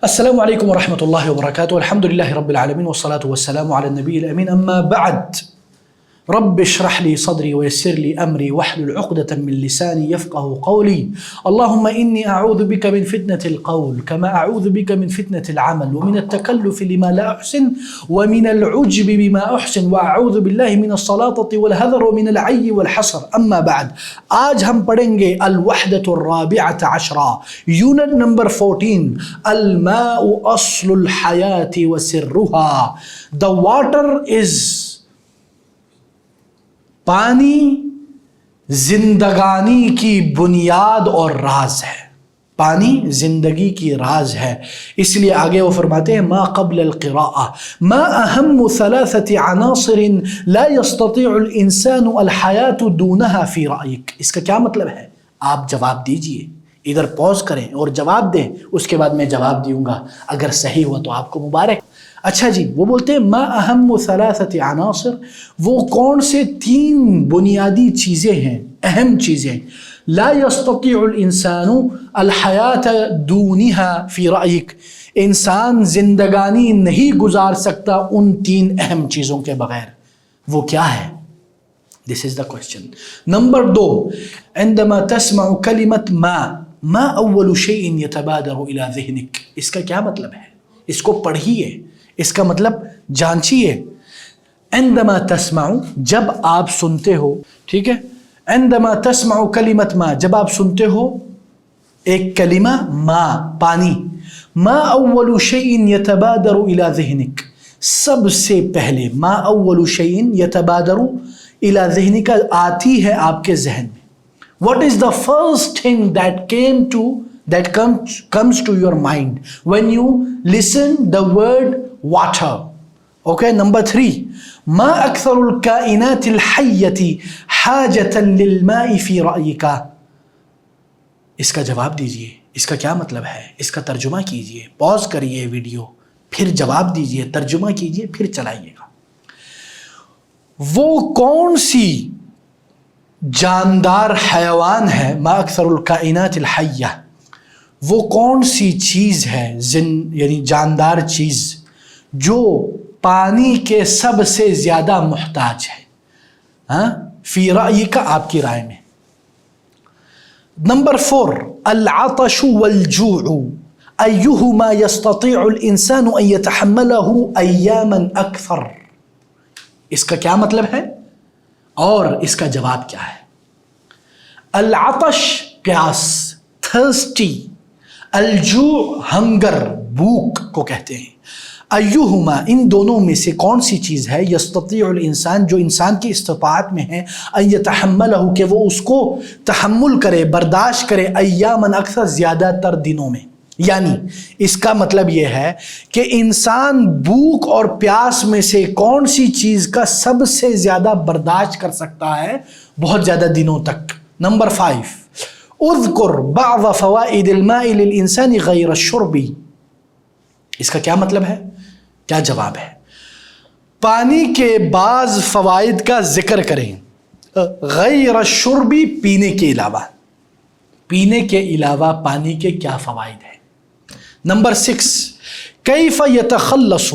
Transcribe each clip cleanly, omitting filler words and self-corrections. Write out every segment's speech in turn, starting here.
السلام علیکم ورحمۃ اللہ وبرکاتہ الحمد للہ رب العالمین والصلاة والسلام علی النبی الامین اما بعد رب اشرح لي صدري ويسر لي أمري واحلل عقدة من لساني يفقه قولي اللهم إني أعوذ بك من فتنة القول كما أعوذ بك من فتنة العمل ومن التكلف لما لا أحسن ومن العجب بما أحسن وأعوذ بالله من السلاطة والهذر ومن العي والحسر أما بعد آج ہم پڑھیں گے الوحدة الرابعة عشرة یونٹ نمبر 14 الماء أصل الحياة وسرها. The water is پانی زندگانی کی بنیاد اور راز ہے. پانی زندگی کی راز ہے. اس لیے آگے وہ فرماتے ہیں ما قبل القراءة ما اہم ثلاثة عناصر لا يستطيع الانسان الحياة دونها في رأيك. اس کا کیا مطلب ہے؟ آپ جواب دیجئے، ادھر پوز کریں اور جواب دیں، اس کے بعد میں جواب دوں گا. اگر صحیح ہوا تو آپ کو مبارک. اچھا جی، وہ بولتے ہیں ما اہم ثلاثة عناصر، وہ کون سے تین بنیادی چیزیں ہیں، اہم چیزیں، لا يستطيع الانسان الحياة دونها في رأيك، انسان زندگانی نہیں گزار سکتا ان تین اہم چیزوں کے بغیر. وہ کیا ہے؟ This is the question. Number 2 عندما تسمع كلمة ما اول شيء يتبادر الى ذهنك. اس کا کیا مطلب ہے؟ اس کو پڑھیے، اس کا مطلب جانچیے. عندما تسمع، جب آپ سنتے ہو، ٹھیک ہے، عندما تسمع کلمت ما، جب آپ سنتے ہو ایک کلمہ ما، پانی، ما اول شیء یتبادر الی ذہنک، سب سے پہلے ما اول شیء یتبادر الی ذہنک آتی ہے آپ کے ذہن میں. What is the first thing that comes to your mind when you listen the word water? Okay, number 3 ما أكثر الكائنات الحية حاجة للماء في رأيك. اس کا جواب دیجئے، اس کا کیا مطلب ہے، اس کا ترجمہ کیجئے. پاز کریے ویڈیو، پھر جواب دیجئے، ترجمہ کیجئے، پھر چلائیے گا. وہ کون سی جاندار حیوان ہے، ما اکثر الکائنات الحیہ، وہ کون سی چیز ہے، یعنی جاندار چیز جو پانی کے سب سے زیادہ محتاج ہے، فی رأیک، آپ کی رائے میں. نمبر 4 العطش والجوع ایہما یستطیع الانسان ان یتحملہ ایاما اکثر. اس کا کیا مطلب ہے اور اس کا جواب کیا ہے؟ العطش، پیاس، تھرسٹی، الجوع، ہنگر، بھوک کو کہتے ہیں. ایہما، ان دونوں میں سے کون سی چیز ہے، یستطیع الانسان، جو انسان کی استطاعت میں ہے، ان یتحملہ، کہ وہ اس کو تحمل کرے، برداشت کرے، ایاما اکثر، زیادہ تر دنوں میں. یعنی اس کا مطلب یہ ہے کہ انسان بھوک اور پیاس میں سے کون سی چیز کا سب سے زیادہ برداشت کر سکتا ہے بہت زیادہ دنوں تک. نمبر 5 اذکر بعض فوائد الماء للانسان غیر الشرب. اس کا کیا مطلب ہے، کیا جواب ہے؟ پانی کے بعض فوائد کا ذکر کریں، غیر الشرب، پینے کے علاوہ. پینے کے علاوہ پانی کے کیا فوائد ہیں؟ نمبر 6 کیف یتخلص،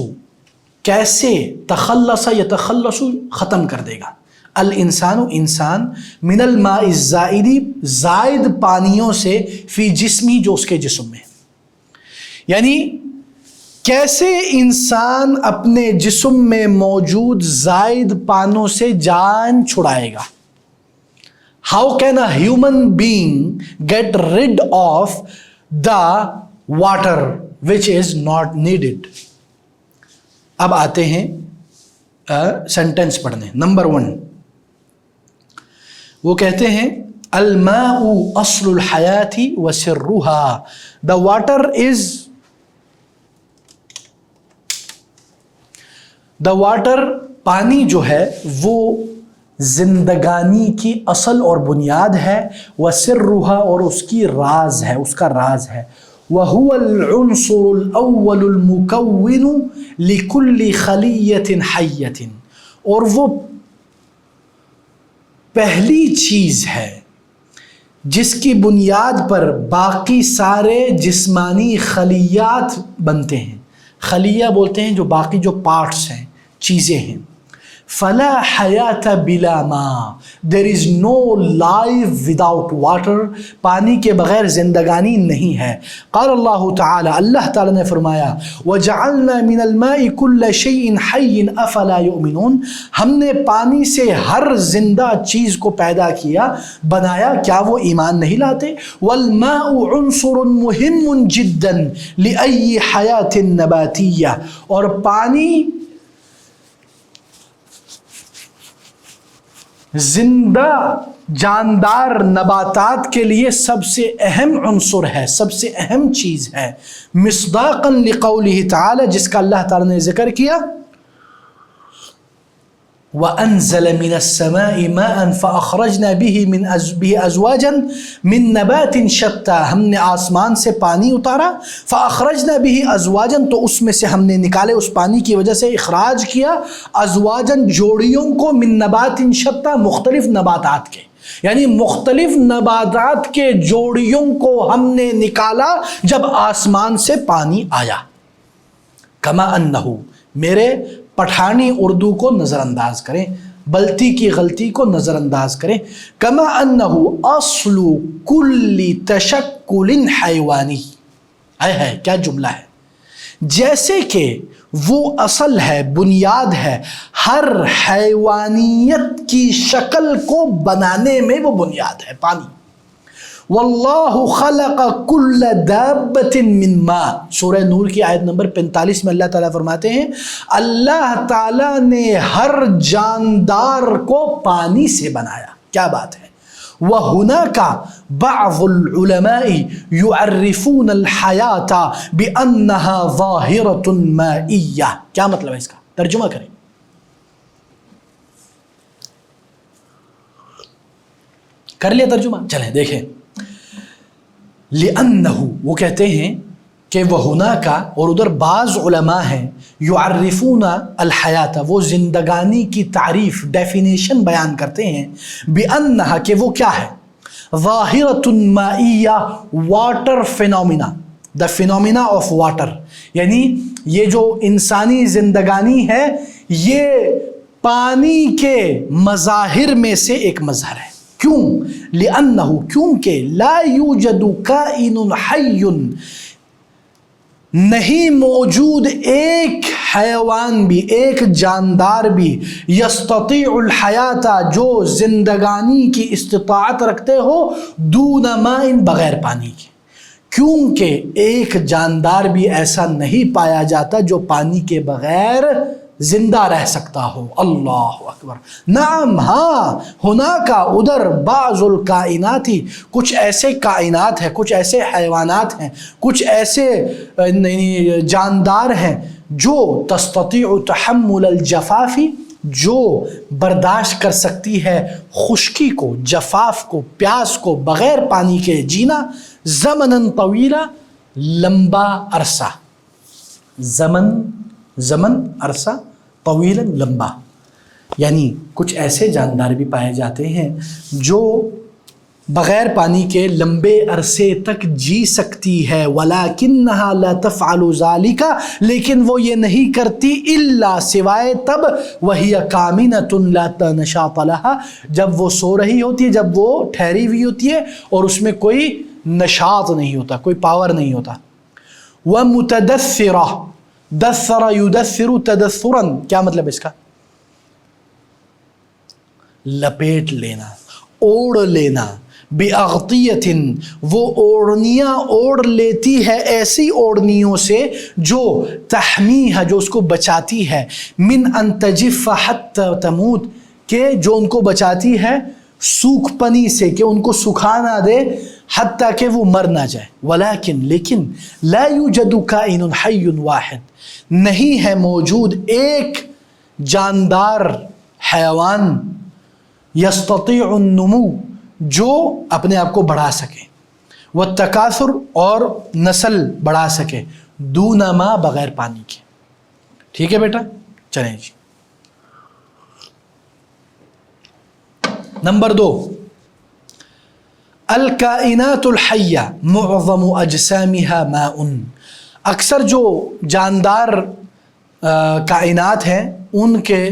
کیسے، تخلص یتخلص، ختم کر دے گا، الانسان، انسان، من الماء الزائد، زائد پانیوں سے، فی جسمی، جو اس کے جسم میں. یعنی کیسے انسان اپنے جسم میں موجود زائد پانوں سے جان چھڑائے گا. How can a human being get rid of the water which is not needed? اب آتے ہیں سینٹنس پڑھنے. نمبر 1 وہ کہتے ہیں الماء اصل الحیات وسرها. The water is پانی جو ہے وہ زندگانی کی اصل اور بنیاد ہے، وسرها، اور اس کی راز ہے، اس کا راز ہے. وَهُوَ الْعُنْصُرُ الْأَوَّلُ الْمُكَوِّنُ لِكُلِّ خَلِيَّةٍ حَيَّةٍ، اور وہ پہلی چیز ہے جس کی بنیاد پر باقی سارے جسمانی خلیات بنتے ہیں. خلیہ بولتے ہیں جو باقی جو پارٹس ہیں، چیزیں ہیں. فلا حیات بلا ماء، دیر is know life without water, پانی کے بغیر زندگانی نہیں ہے. قال اللہ تعالی، اللہ تعالی نے فرمایا وجعلنا من الماء كل شيء حي افلا يؤمنون، ہم نے پانی سے ہر زندہ چیز کو پیدا کیا، بنایا، کیا وہ ایمان نہیں لاتے؟ والماء عنصر مهم جدا لأي حیات نباتیہ، اور پانی زندہ جاندار نباتات کے لیے سب سے اہم عنصر ہے، سب سے اہم چیز ہے. مصداقا لقولہ تعالی، جس کا اللہ تعالی نے ذکر کیا وَأَنزَلَ مِنَ السَّمَاءِ مَاءً فَأَخْرَجْنَا بِهِ أَزْوَاجًا مِن نَبَاتٍ شَتَّى، ہم نے آسمان سے پانی اتارا، فَأَخْرَجْنَا بِهِ أَزْوَاجًا، تو اس میں سے ہم نے نکالے، اس پانی کی وجہ سے اخراج کیا، أَزْوَاجًا جوڑیوں کو، مِن نَبَاتٍ شَتَّى مختلف نباتات کے، یعنی مختلف نباتات کے جوڑیوں کو ہم نے نکالا جب آسمان سے پانی آیا. کما انہو، میرے پٹھانی اردو کو نظر انداز کریں، بلتی کی غلطی کو نظر انداز کریں. کما انہو اصل کل تشکل حیوانی، ہے کیا جملہ ہے، جیسے کہ وہ اصل ہے، بنیاد ہے ہر حیوانیت کی شکل کو بنانے میں، وہ بنیاد ہے پانی. واللہ خلق کل دابۃ من ماء، سورہ نور کی آیت نمبر 45 میں اللہ تعالیٰ فرماتے ہیں اللہ تعالیٰ نے ہر جاندار کو پانی سے بنایا. کیا بات ہے. وَهُنَاكَ بَعْضُ الْعُلَمَاءِ يُعَرِّفُونَ الْحَيَاةَ بِأَنَّهَا ظَاهِرَةٌ مَائِيَّةٌ، کیا مطلب ہے اس کا، ترجمہ کریں. کر لیا ترجمہ، چلیں دیکھیں. لِأَنَّهُ، وہ کہتے ہیں کہ وَهُنَاكَ، اور ادھر بعض علماء ہیں، يُعَرِّفُونَ الْحَيَاةَ، وہ زندگانی کی تعریف، ڈیفینیشن بیان کرتے ہیں، بِأَنَّهَا، کہ وہ کیا ہے، ظَاهِرَةٌ مَائِيَّةٌ، water phenomena, the phenomena of water, یعنی یہ جو انسانی زندگانی ہے یہ پانی کے مظاہر میں سے ایک مظہر ہے. کیوں؟ لِأَنَّهُ، کیونکہ لا یوجد کائن حی، نہیں موجود ایک حیوان بھی، ایک جاندار بھی، یستطیع الحیات، جو زندگانی کی استطاعت رکھتے ہو، دون ماء، بغیر پانی کے. کیونکہ ایک جاندار بھی ایسا نہیں پایا جاتا جو پانی کے بغیر زندہ رہ سکتا ہو. اللہ اکبر. نعم، ہاں، ہونا کا ادھر بعض الکائناتی، کچھ ایسے کائنات ہیں، کچھ ایسے حیوانات ہیں، کچھ ایسے جاندار ہیں جو تستطیع تحمل الجفافی، جو برداشت کر سکتی ہے خشکی کو، جفاف کو، پیاس کو، بغیر پانی کے جینا، زمناً طویلا، لمبا عرصہ، زمن عرصہ، طویلا، لمبا. یعنی کچھ ایسے جاندار بھی پائے جاتے ہیں جو بغیر پانی کے لمبے عرصے تک جی سکتی ہے. وَلَكِنَّهَا لَا تَفْعَلُ ذَلِكَ، لیکن وہ یہ نہیں کرتی الا، سوائے تب، وَهِيَ كَامِنَةٌ لَا نَشَاطَ لَهَا، جب وہ سو رہی ہوتی ہے، جب وہ ٹھہری ہوئی ہوتی ہے اور اس میں کوئی نشاط نہیں ہوتا، کوئی پاور نہیں ہوتا. وَمُتَدَثِّرَةٌ، دثر یدثر تدثراً، کیا مطلب اس کا، لپیٹ لینا، اوڑھ لینا. بِأَغْطِيَةٍ، وہ اوڑھنیاں اوڑھ لیتی ہے ایسی اوڑھنیوں سے جو تحمیہ، جو اس کو بچاتی ہے، من ان تجف حتی تموت، کہ جو ان کو بچاتی ہے سوکھ پنی سے، کہ ان کو سکھا نہ دے حتیٰ کہ وہ مر نہ جائے. ولیکن، لیکن، لا یوجد کائن حی واحد، نہیں ہے موجود ایک جاندار حیوان، یستطیع النمو، جو اپنے آپ کو بڑھا سکے، والتکاثر، اور نسل بڑھا سکے، دون ما، بغیر پانی کے. ٹھیک ہے بیٹا، چلیں جی. نمبر 2، الکائنات الحیہ معظم اجسامها ماء، اکثر جو جاندار کائنات ہیں ان کے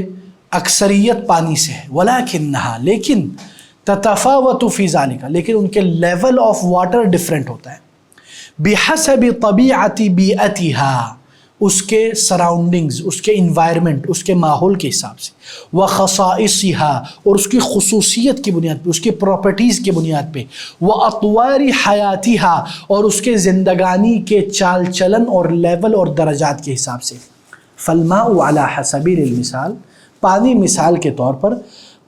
اکثریت پانی سے ہے، ولکنھا لیکن تتفاوت فی ذالک، لیکن ان کے لیول آف واٹر ڈفرینٹ ہوتا ہے، بحسب طبیعت بیئتها، اس کے سراؤنڈنگز، اس کے انوائرمنٹ، اس کے ماحول کے حساب سے، وخصائصها، اور اس کی خصوصیت کی بنیاد پہ، اس کی پراپرٹیز کی بنیاد پہ، واطوار حیاتها، اور اس کے زندگانی کے چال چلن اور لیول اور درجات کے حساب سے۔ فالماء علی سبیل المثال، پانی مثال کے طور پر،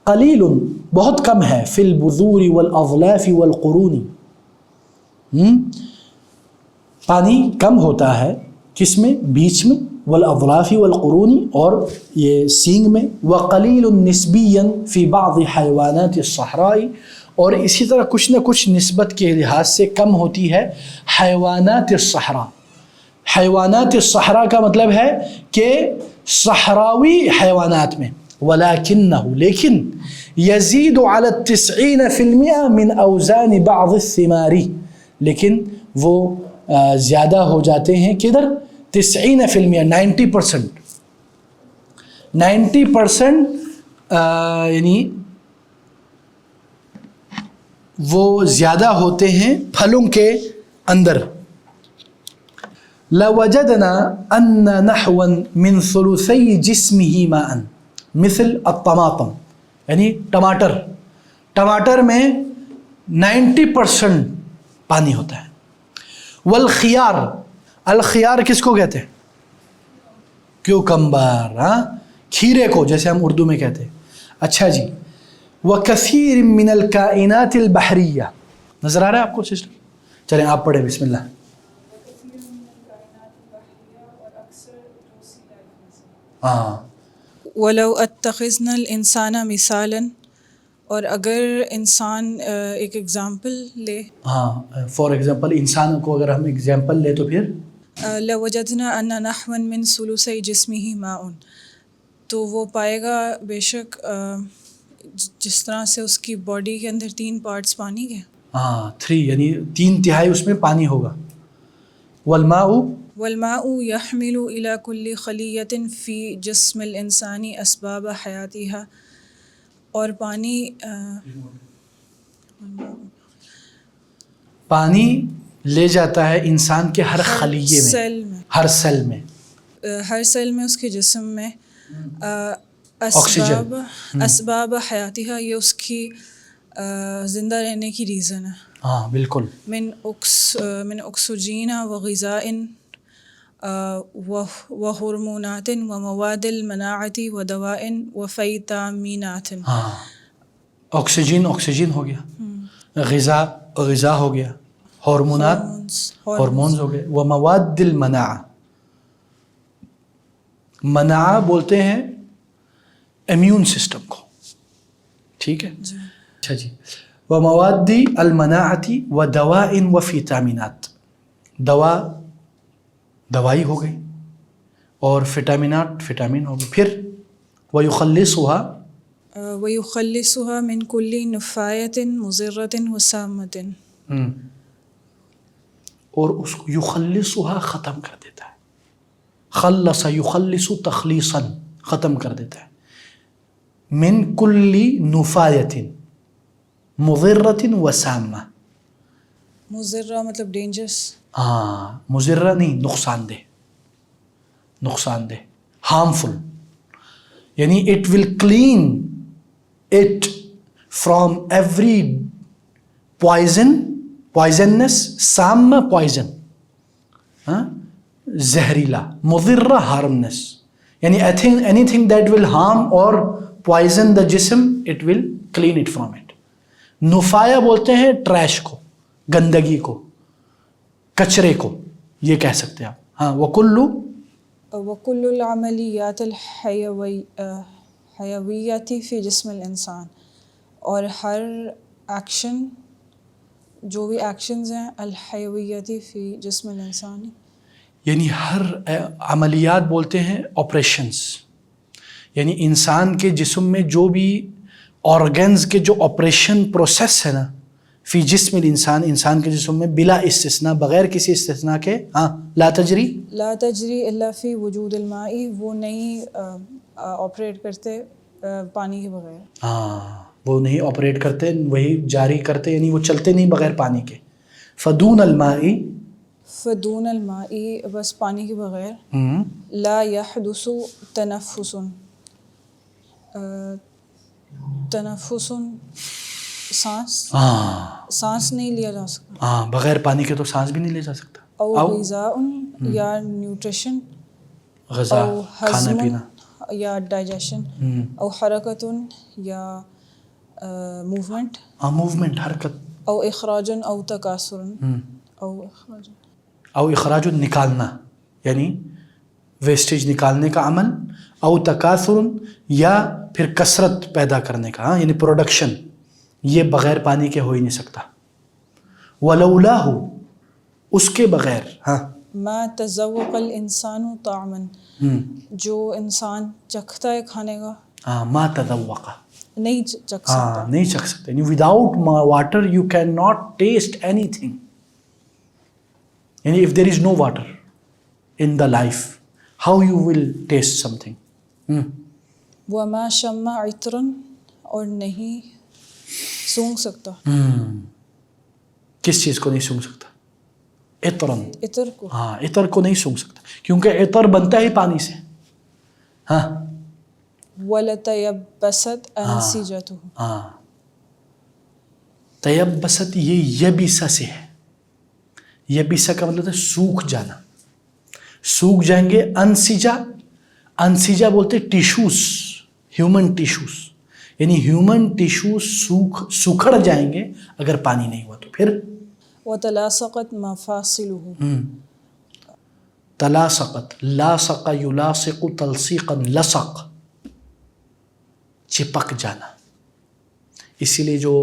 قلیل بہت کم ہے، فی البذور والاظلاف والقرون، پانی کم ہوتا ہے کس میں؟ بیچ میں، والاظلاف والقرون، اور یہ سینگ میں، وقلیل نسبیا فی بعض حیوانات الصحراء، اور اسی طرح کچھ نہ کچھ نسبت کے لحاظ سے کم ہوتی ہے حیوانات الصحراء۔ حیوانات الصحراء کا مطلب ہے کہ صحراوی حیوانات میں، ولکنہ لیکن، یزید علی 90% من اوزان بعض الثمار، لیکن وہ زیادہ ہو جاتے ہیں کدھر؟ 90%، 90% یعنی وہ زیادہ ہوتے ہیں پھلوں کے اندر۔ لوجدنا ان نحوا من ثلثي جسمه ماء مثل الطماطم، یعنی ٹماٹر میں 90% پانی ہوتا ہے۔ والخيار، الخيار کس کو کہتے ہیں؟ کیوکمبر، کھیرے کو، جیسے ہم اردو میں کہتے ہیں۔ اچھا جی، وكثير من الكائنات البحرية، نظر آ رہا ہے آپ کو سسٹم؟ چلیں آپ پڑھیں، بسم اللہ۔ ولو اتخذنا الانسان مثالا، اور اگر انسان ایک ایگزامپل لے، فار ایگزامپل انسان کو اگر ہم ایگزامپل لے تو پھر لوجدنا ان نحوا من ثلثي جسمه ماء، تو وہ پائے گا بے شک جس طرح سے اس کی باڈی کے اندر 3 پارٹس پانی کے، 3 یعنی 3/3 اس میں پانی ہوگا۔ والماء يحمل الى كل خلیة في جسم الانسان اسباب حیاتها، اور پانی لے جاتا ہے انسان کے ہر خلیے میں، ہر سیل میں اس کے جسم میں اسباب حیاتها، یہ اس کی زندہ رہنے کی ریزن ہے۔ بالکل۔ من اکسیجین و غذاء و ہرمونات و مواد المناعت و دواء و فیتامینات۔ آکسیجن ہو گیا، غذا ہو گیا، ہارمونز ہو گئے، و مواد المناعہ، مناعہ بولتے ہیں امیون سسٹم کو، ٹھیک ہے؟ اچھا جی، و مواد المناعت و دواء و فیتامینات، دوائی ہو گئی، اور فٹامین ہو گئی۔ پھر وَيُخَلِّصُهَا مِن كُلِّ نُفَّایَةٍ مُضِرَّةٍ وَسَامَةٍ، اور اس کو یخلصها ختم کر دیتا ہے، خلص یخلص تخلیصا، ختم کر دیتا ہے، من کل نفایت مضرۃ وسامہ، مضرہ مطلب ڈینجرس، مضرہ نہیں، نقصان دہ، ہارمفل، یعنی it will clean it from every poisons, سامہ پوائزن، زہریلا، مضرہ ہارمنس، یعنی anything that will harm or poison the جسم، it will clean it from it. نفایا بولتے ہیں ٹریش کو، گندگی کو، کچرے کو، یہ کہہ سکتے ہیں آپ۔ وَكُلُّ الْعَمَلِيَّاتِ الْحَيَوِيَّةِ فِي جِسْمِ الْإِنسان، اور ہر ایکشن، جو بھی ایکشنز ہیں، الحیویت فی جسم الانسان، یعنی ہر عملیات بولتے ہیں آپریشنز، یعنی انسان کے جسم میں جو بھی آرگنز کے جو آپریشن پروسیس ہے نا، فی جسم الانسان انسان کے جسم میں بلا استثناء بغیر کسی استثناء کے لا تجری لا تجری الا فی وجود الماء وہ نہیں آپریٹ کرتے پانی کے بغیر. وہ نہیں آپریٹ کرتے وہی جاری کرتے یعنی وہ چلتے نہیں بغیر پانی کے. فدون الماء فدون الماء بس پانی کے بغیر. لا یحدث تنفس تنفس سانس نہیں لیا جا سکتا. بغیر پانی کے تو سانس بھی نہیں لے جا سکتا. او غذاء یا نیوٹریشن غذا او کھانا ہضم پینا یا ڈائجیشن او حرکت یا موومنٹ موومنٹ حرکت او اخراج او تکاثر او اخراج نکالنا یعنی ویسٹیج نکالنے کا عمل او تکاثر یا پھر کثرت پیدا کرنے کا یعنی پروڈکشن یہ بغیر پانی کے ہو ہی نہیں سکتا. ولولاہ اس کے بغیر ما تذوق الانسان طعما جو انسان چکھتا ہے کھانے کا ما تذوق نہیں چکھ سکتا. نہیں چکھ سکتے یعنی without water you can not taste anything یعنی if there is no water in the life how you will taste something. وما شم عطرا اور نہیں سونگھ سکتا. کس چیز کو نہیں سونگھ سکتا؟ عطرن عطر کو. عطر کو نہیں سونگھ سکتا کیونکہ عطر بنتا ہے پانی سے. وَلَتَيَبَّسَتْ أَنْسِجَتُهُ تیبست یہ یبیسا سے ہے. یبیسا کا مطلب ہے سوکھ جانا. سوکھ جائیں گے. انسیجا بولتے ٹیشوز ہیومن ٹیشوز یعنی ہیومن ٹیشوز سکھڑ جائیں گے اگر پانی نہیں ہوا تو. پھر وَتَلَاسَقَتْ مَفَاصِلُهُ تلاسقت لاصق یلاصق تلصیقا لصق چپک جانا. اسی لیے جو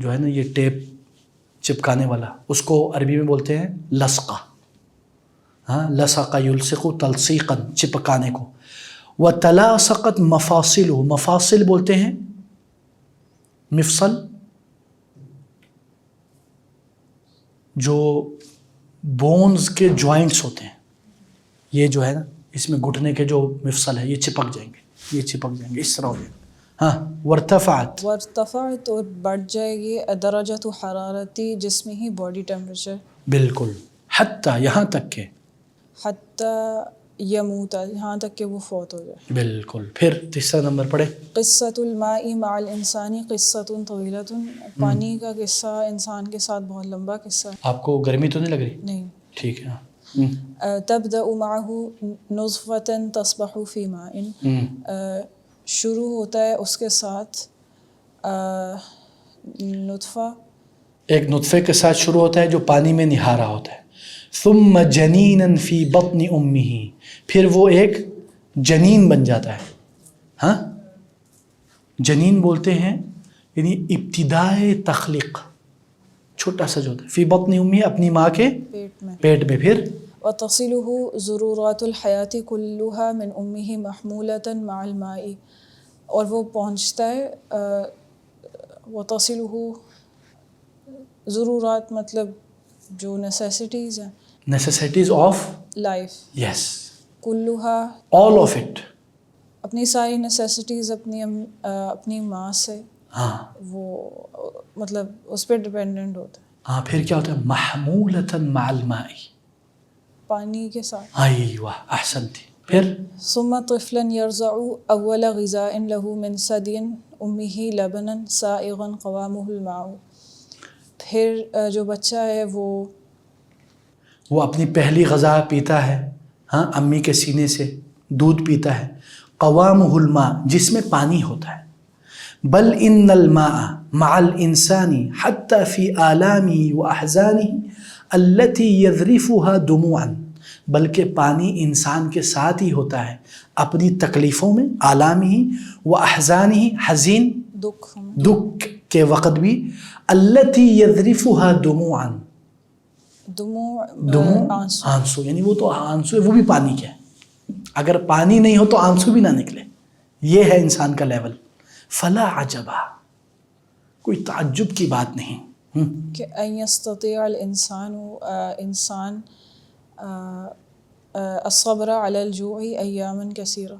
ہے نا یہ ٹیپ چپکانے والا اس کو عربی میں بولتے ہیں لصقہ. لصق یلصق تلصیقا چپکانے کو. وتلاصقت مفاصلہ مفاصل بولتے ہیں مفصل جو بونز کے جوائنٹس ہوتے ہیں یہ جو ہے نا اس میں گھٹنے کے جو مفصل ہے یہ چپک جائیں گے اس طرح ہو جائیں گے. وارتفعت اور بڑھ جائے گی درجۃ حرارتی جسمہ باڈی ٹیمپریچر. بالکل. حتی یہاں تک کہ حتی یموت یہاں تک کہ وہ فوت ہو جائے. بالکل. پھر تیسرا نمبر پڑھے. قصۃ الماء مع الانسان قصۃ طویلۃ پانی کا قصہ انسان کے ساتھ بہت لمبا قصہ ہے. آپ کو گرمی تو نہیں لگ رہی؟ نہیں. ٹھیک ہے. تبدأ معه نطفة تصبح في ماء شروع ہوتا ہے اس کے ساتھ نطفہ ایک نطفے کے ساتھ شروع ہوتا ہے جو پانی میں نہارا ہوتا ہے. ثم جنینا فی بطن امہ پھر وہ ایک جنین بن جاتا ہے. جنین بولتے ہیں یعنی ابتدائے تخلیق چھوٹا سا جو ہوتا ہے. فی بطن امہ اپنی ماں کے پیٹ میں. پھر وتصلہ ضرورات الحیات کلها من امہ محمولۃ مع الماء اور وہ پہنچتا ہے وتصلہ ضرورات مطلب جو نیسیسٹیز ہیں نیسیسٹیز آف لائف. یس. کلھا آل آف اٹ اپنی ساری نیسیسٹیز اپنی ماں سے وہ مطلب اس پہ ڈپینڈنٹ ہوتا ہے. پھر کیا ہوتا ہے محمولۃ مع الماء پانی کے ساتھ. ایوہ احسنتی. پھر ثم طفلا يرضع اول غذاء له من ثدي امه لبنا سائغا قوامه الماء پھر جو بچہ ہے وہ اپنی پہلی غذا پیتا ہے امی کے سینے سے دودھ پیتا ہے. قوامہ الماء جس میں پانی ہوتا ہے. بل ان الماء مع الانسان حتى في آلامه واحزانه التي يذرفها دموعا بلکہ پانی انسان کے ساتھ ہی ہوتا ہے اپنی تکلیفوں میں. آلامہ واحزانہ حزین دکھ کے وقت بھی. التي يذرفها دموعا دموع آنسو یعنی وہ تو آنسو ہے وہ بھی پانی کے ہے. اگر پانی نہیں ہو تو آنسو بھی نہ نکلے. یہ ہے انسان کا لیول. فلا عجبا، کوئی تعجب کی بات نہیں. کہ ان یستطیع الانسان انسان الصبر علی الجوع ایاما کثیرہ،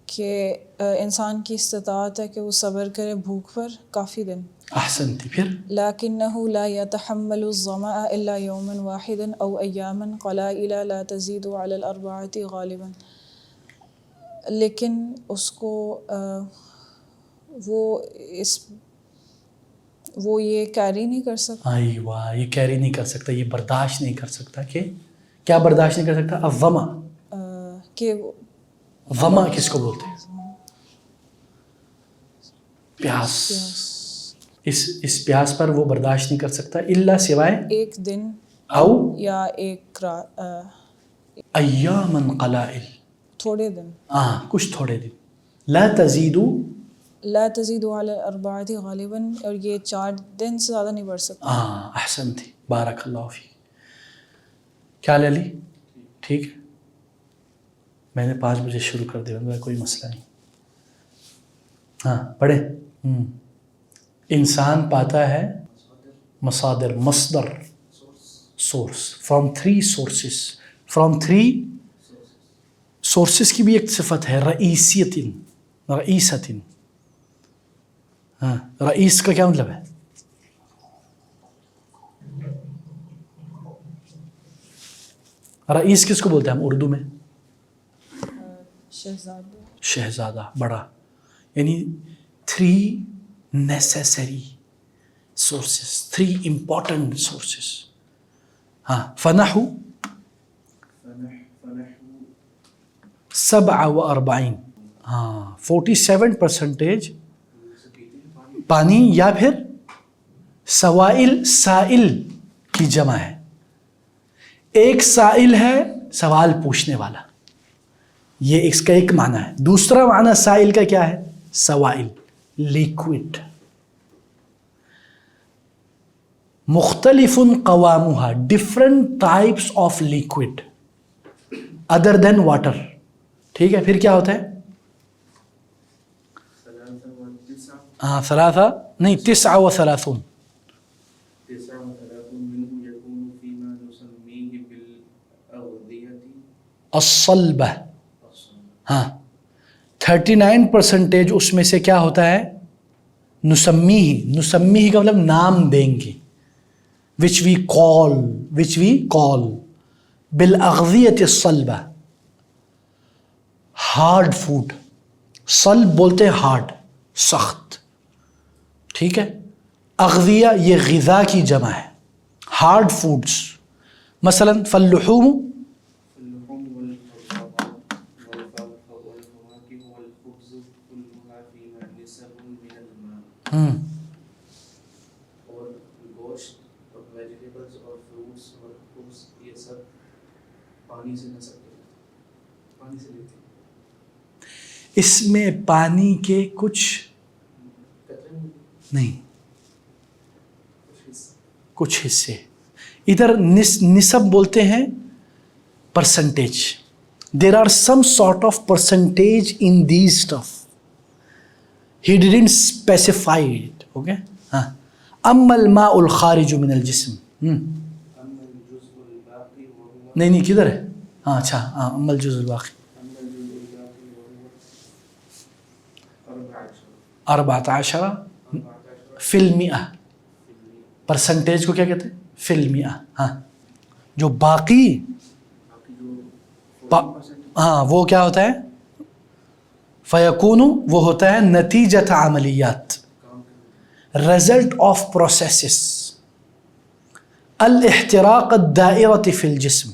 کہ انسان کی استطاعت ہے کہ وہ صبر کرے بھوک پر کافی دن. احسنتی. پھر لکنہ لا یتحمل الظمأ الا یوما واحدا او ایاما قلائل لا تزید علی الاربعۃ غالبا، لیکن اس کو وہ یہ کیری نہیں کر سکتا. ایوہ، یہ کیری نہیں کر سکتا، یہ برداشت نہیں کر سکتا. کہ کیا برداشت نہیں کر سکتا؟ الظما. کہ ظما کس کو بولتے ہیں؟ پیاس. اس پیاس پر وہ برداشت نہیں کر سکتا الا سوائے ایک دن او یا ایک رات، ایاما قلائل، تھوڑے دن. کچھ تھوڑے دن. لا تزیدو، لا تزید علی الاربعۃ غالبا، اور یہ 4 دن سے زیادہ نہیں بڑھ سکتا. احسنتی، بارک اللہ فیک. کیا لے لی؟ ٹھیک ہے، میں نے 5 بجے شروع کر دیا، کوئی مسئلہ نہیں. پڑھیں. انسان پاتا ہے مصادر، مصدر، source, from 3 sources. From 3 sources کی بھی ایک صفت ہے، رئیسیت، رئیست. رئیس کا کیا مطلب ہے؟ رئیس کس کو بولتے ہیں ہم اردو میں؟ شہزادہ، بڑا. یعنی 3 necessary sources, 3 important sources. فنحو 47، 47% پانی، یا پھر سوائل، سائل کی جمع ہے. ایک سائل ہے سوال پوچھنے والا، یہ اس کا ایک معنی ہے. دوسرا معنی سائل کا کیا ہے؟ سوائل، لیکوڈ. مختلف قوامها، different types of liquid other than water. ٹھیک ہے، پھر کیا ہوتا ہے؟ 3 نہیں، 39. الصلبہ. 39% اس میں سے کیا ہوتا ہے؟ نسمیہ کا مطلب نام دیں گے. which we call بالاغذیۃ الصلبہ، ہارڈ فوڈ. صلب بولتے ہیں ہارڈ، سخت. ٹھیک ہے. اغذیہ یہ غذا کی جمع ہے، ہارڈ فوڈس. مثلا فاللحوم، اس میں پانی کے کچھ نہیں، کچھ حصے. ادھر نسب بولتے ہیں percentage. There are some sort of percentage in these stuff. He didn't specify it. Okay. اما الماء الخارج من الجسم، نہیں کدھر ہے؟ اچھا، اما الجزء الباقی 14 فی المئہ. پرسنٹیج کو کیا کہتے ہیں؟ فی المئہ. جو باقی وہ کیا ہوتا ہے؟ فیکون، وہ ہوتا ہے نتیجۃ عملیات، رزلٹ آف پروسیسز. الاحتراق الدائرۃ فی الجسم،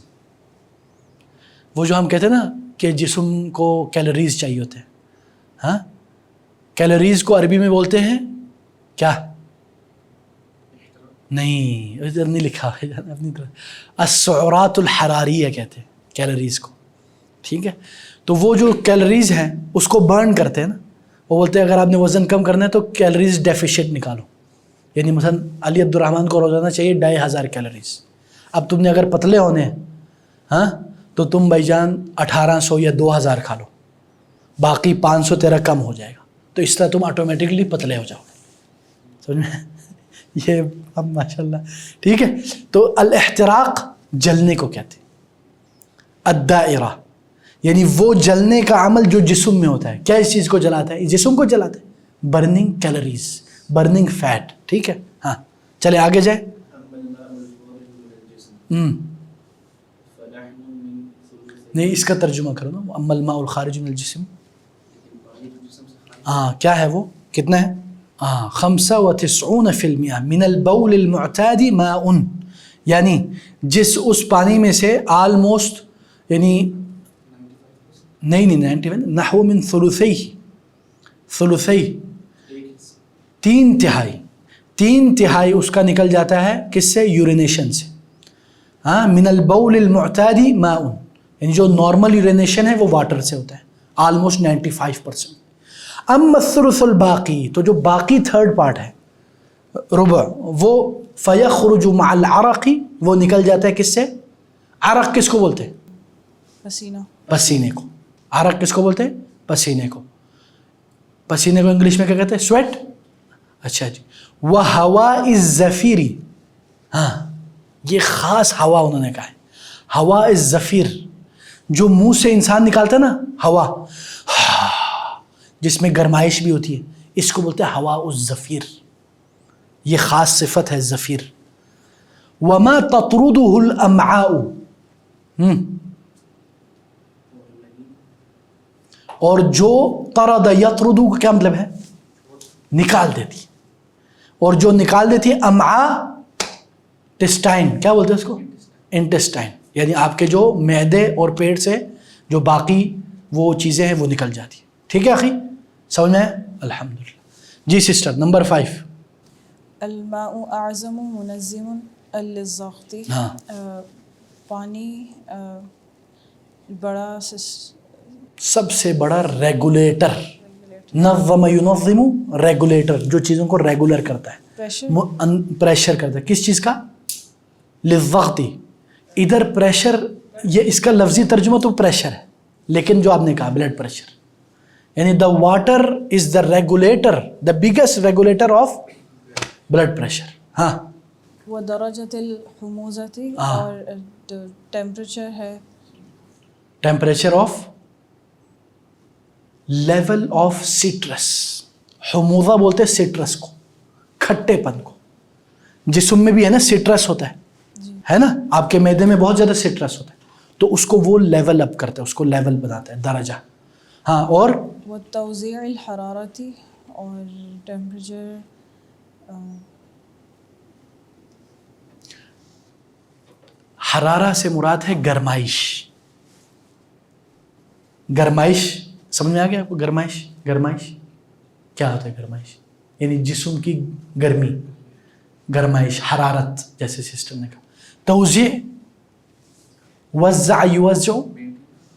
وہ جو ہم کہتے ہیں نا کہ جسم کو کیلوریز چاہیے ہوتے ہیں. کیلوریز کو عربی میں بولتے ہیں کیا؟ نہیں، ادھر نہیں لکھا ہے اپنی طرح. السعرات الحراریہ کہتے ہیں کیلوریز کو. ٹھیک ہے. تو وہ جو کیلوریز ہیں اس کو برن کرتے ہیں نا. وہ بولتے ہیں اگر آپ نے وزن کم کرنا ہے تو کیلوریز ڈیفیشٹ نکالو. یعنی مثلا علی عبد الرحمن کو روزانہ چاہیے 2500 کیلوریز. اب تم نے اگر پتلے ہونے ہیں تو تم بھائی جان 1800 یا 2000 کھا لو، باقی 500 تیرا کم ہو جائے گا. تو اس طرح تم آٹومیٹکلی پتلے ہو جاؤ گے. سمجھ میں؟ یہ اب ماشاء اللہ ٹھیک ہے. تو الاحتراق جلنے کو کہتے ہیں. الدائرہ یعنی وہ جلنے کا عمل جو جسم میں ہوتا ہے. کیا اس چیز کو جلاتا ہے؟ جسم کو جلاتا ہے. Burning calories, burning fat. ٹھیک ہے ہاں چلے آگے جائیں. نہیں اس کا ترجمہ کرو نا. اما الماء الخارج من الجسم. ہاں کیا ہے وہ؟ کتنا ہے؟ 95% من البول المعتاد ماء. یعنی جس اس پانی میں سے آلموسٹ یعنی نہیں 90 نحو من ثلثی 3/3 اس کا نکل جاتا ہے کس سے؟ یورینیشن سے. ہاں من البول المعتاد ماء یعنی جو نارمل یورینیشن ہے وہ واٹر سے ہوتا ہے آلموسٹ 95%. اما الثلث الباقی تو جو باقی تھرڈ پارٹ ہے ربع وہ فیخرج مع العرق وہ نکل جاتا ہے کس سے؟ عرق کس کو بولتے ہیں؟ پسینے کو. عرق کس کو بولتے ہیں؟ پسینے کو. پسینے کو انگلش میں کیا کہتے ہیں؟ سویٹ. اچھا جی. وَهَوَاءِ الزَّفِيرِ ہاں یہ خاص ہوا انہوں نے کہا ہے. ہوا الزفیر جو منہ سے انسان نکالتا ہے نا ہوا جس میں گرمائش بھی ہوتی ہے اس کو بولتے ہیں ہوا الزفیر. یہ خاص صفت ہے زفیر. وما تطرده الامعاء اور جو طرد یطرد کا کیا مطلب ہے؟ نکال دیتی. اور جو نکال دیتی ہے امعاء ٹسٹائن کیا بولتے ہیں اس کو؟ انٹسٹائن. یعنی آپ کے جو معدے اور پیٹ سے جو باقی وہ چیزیں ہیں وہ نکل جاتی ہیں. ٹھیک ہے اخی سمجھ میں؟ الحمدللہ. جی سسٹر نمبر 5. الماء اعظم منظم للضغط. پانی بڑا سب سے بڑا ریگولیٹر. نظم ینظم ریگولیٹر جو چیزوں کو ریگولر کرتا ہے پریشر کرتا ہے. کس چیز کا؟ للضغط. ادھر پریشر یہ اس کا لفظی ترجمہ تو پریشر ہے لیکن جو آپ نے کہا بلڈ پریشر یعنی the water is the regulator the biggest regulator of blood pressure. ہاں وہ درجۃ الحموضۃ اور ٹیمپریچر ہے temperature of level of stress. حموضہ بولتے ہیں سٹرس کو کھٹے پن کو. جسم میں بھی ہے نا سٹرس ہوتا ہے نا آپ کے معدے میں بہت زیادہ سٹرس ہوتا ہے تو اس کو وہ لیول اپ کرتا ہے اس کو لیول بناتا ہے درجہ. ہاں اور وہ توزیع الحرارتی اور ٹیمپریچر حرارہ سے مراد ہے گرمائش. گرمائش سمجھ میں آ گیا آپ کو؟ گرمائش کیا ہوتا ہے؟ گرمائش یعنی جسم کی گرمی گرمائش حرارت جیسے سسٹم نے کہا. توزیع وزع یوزع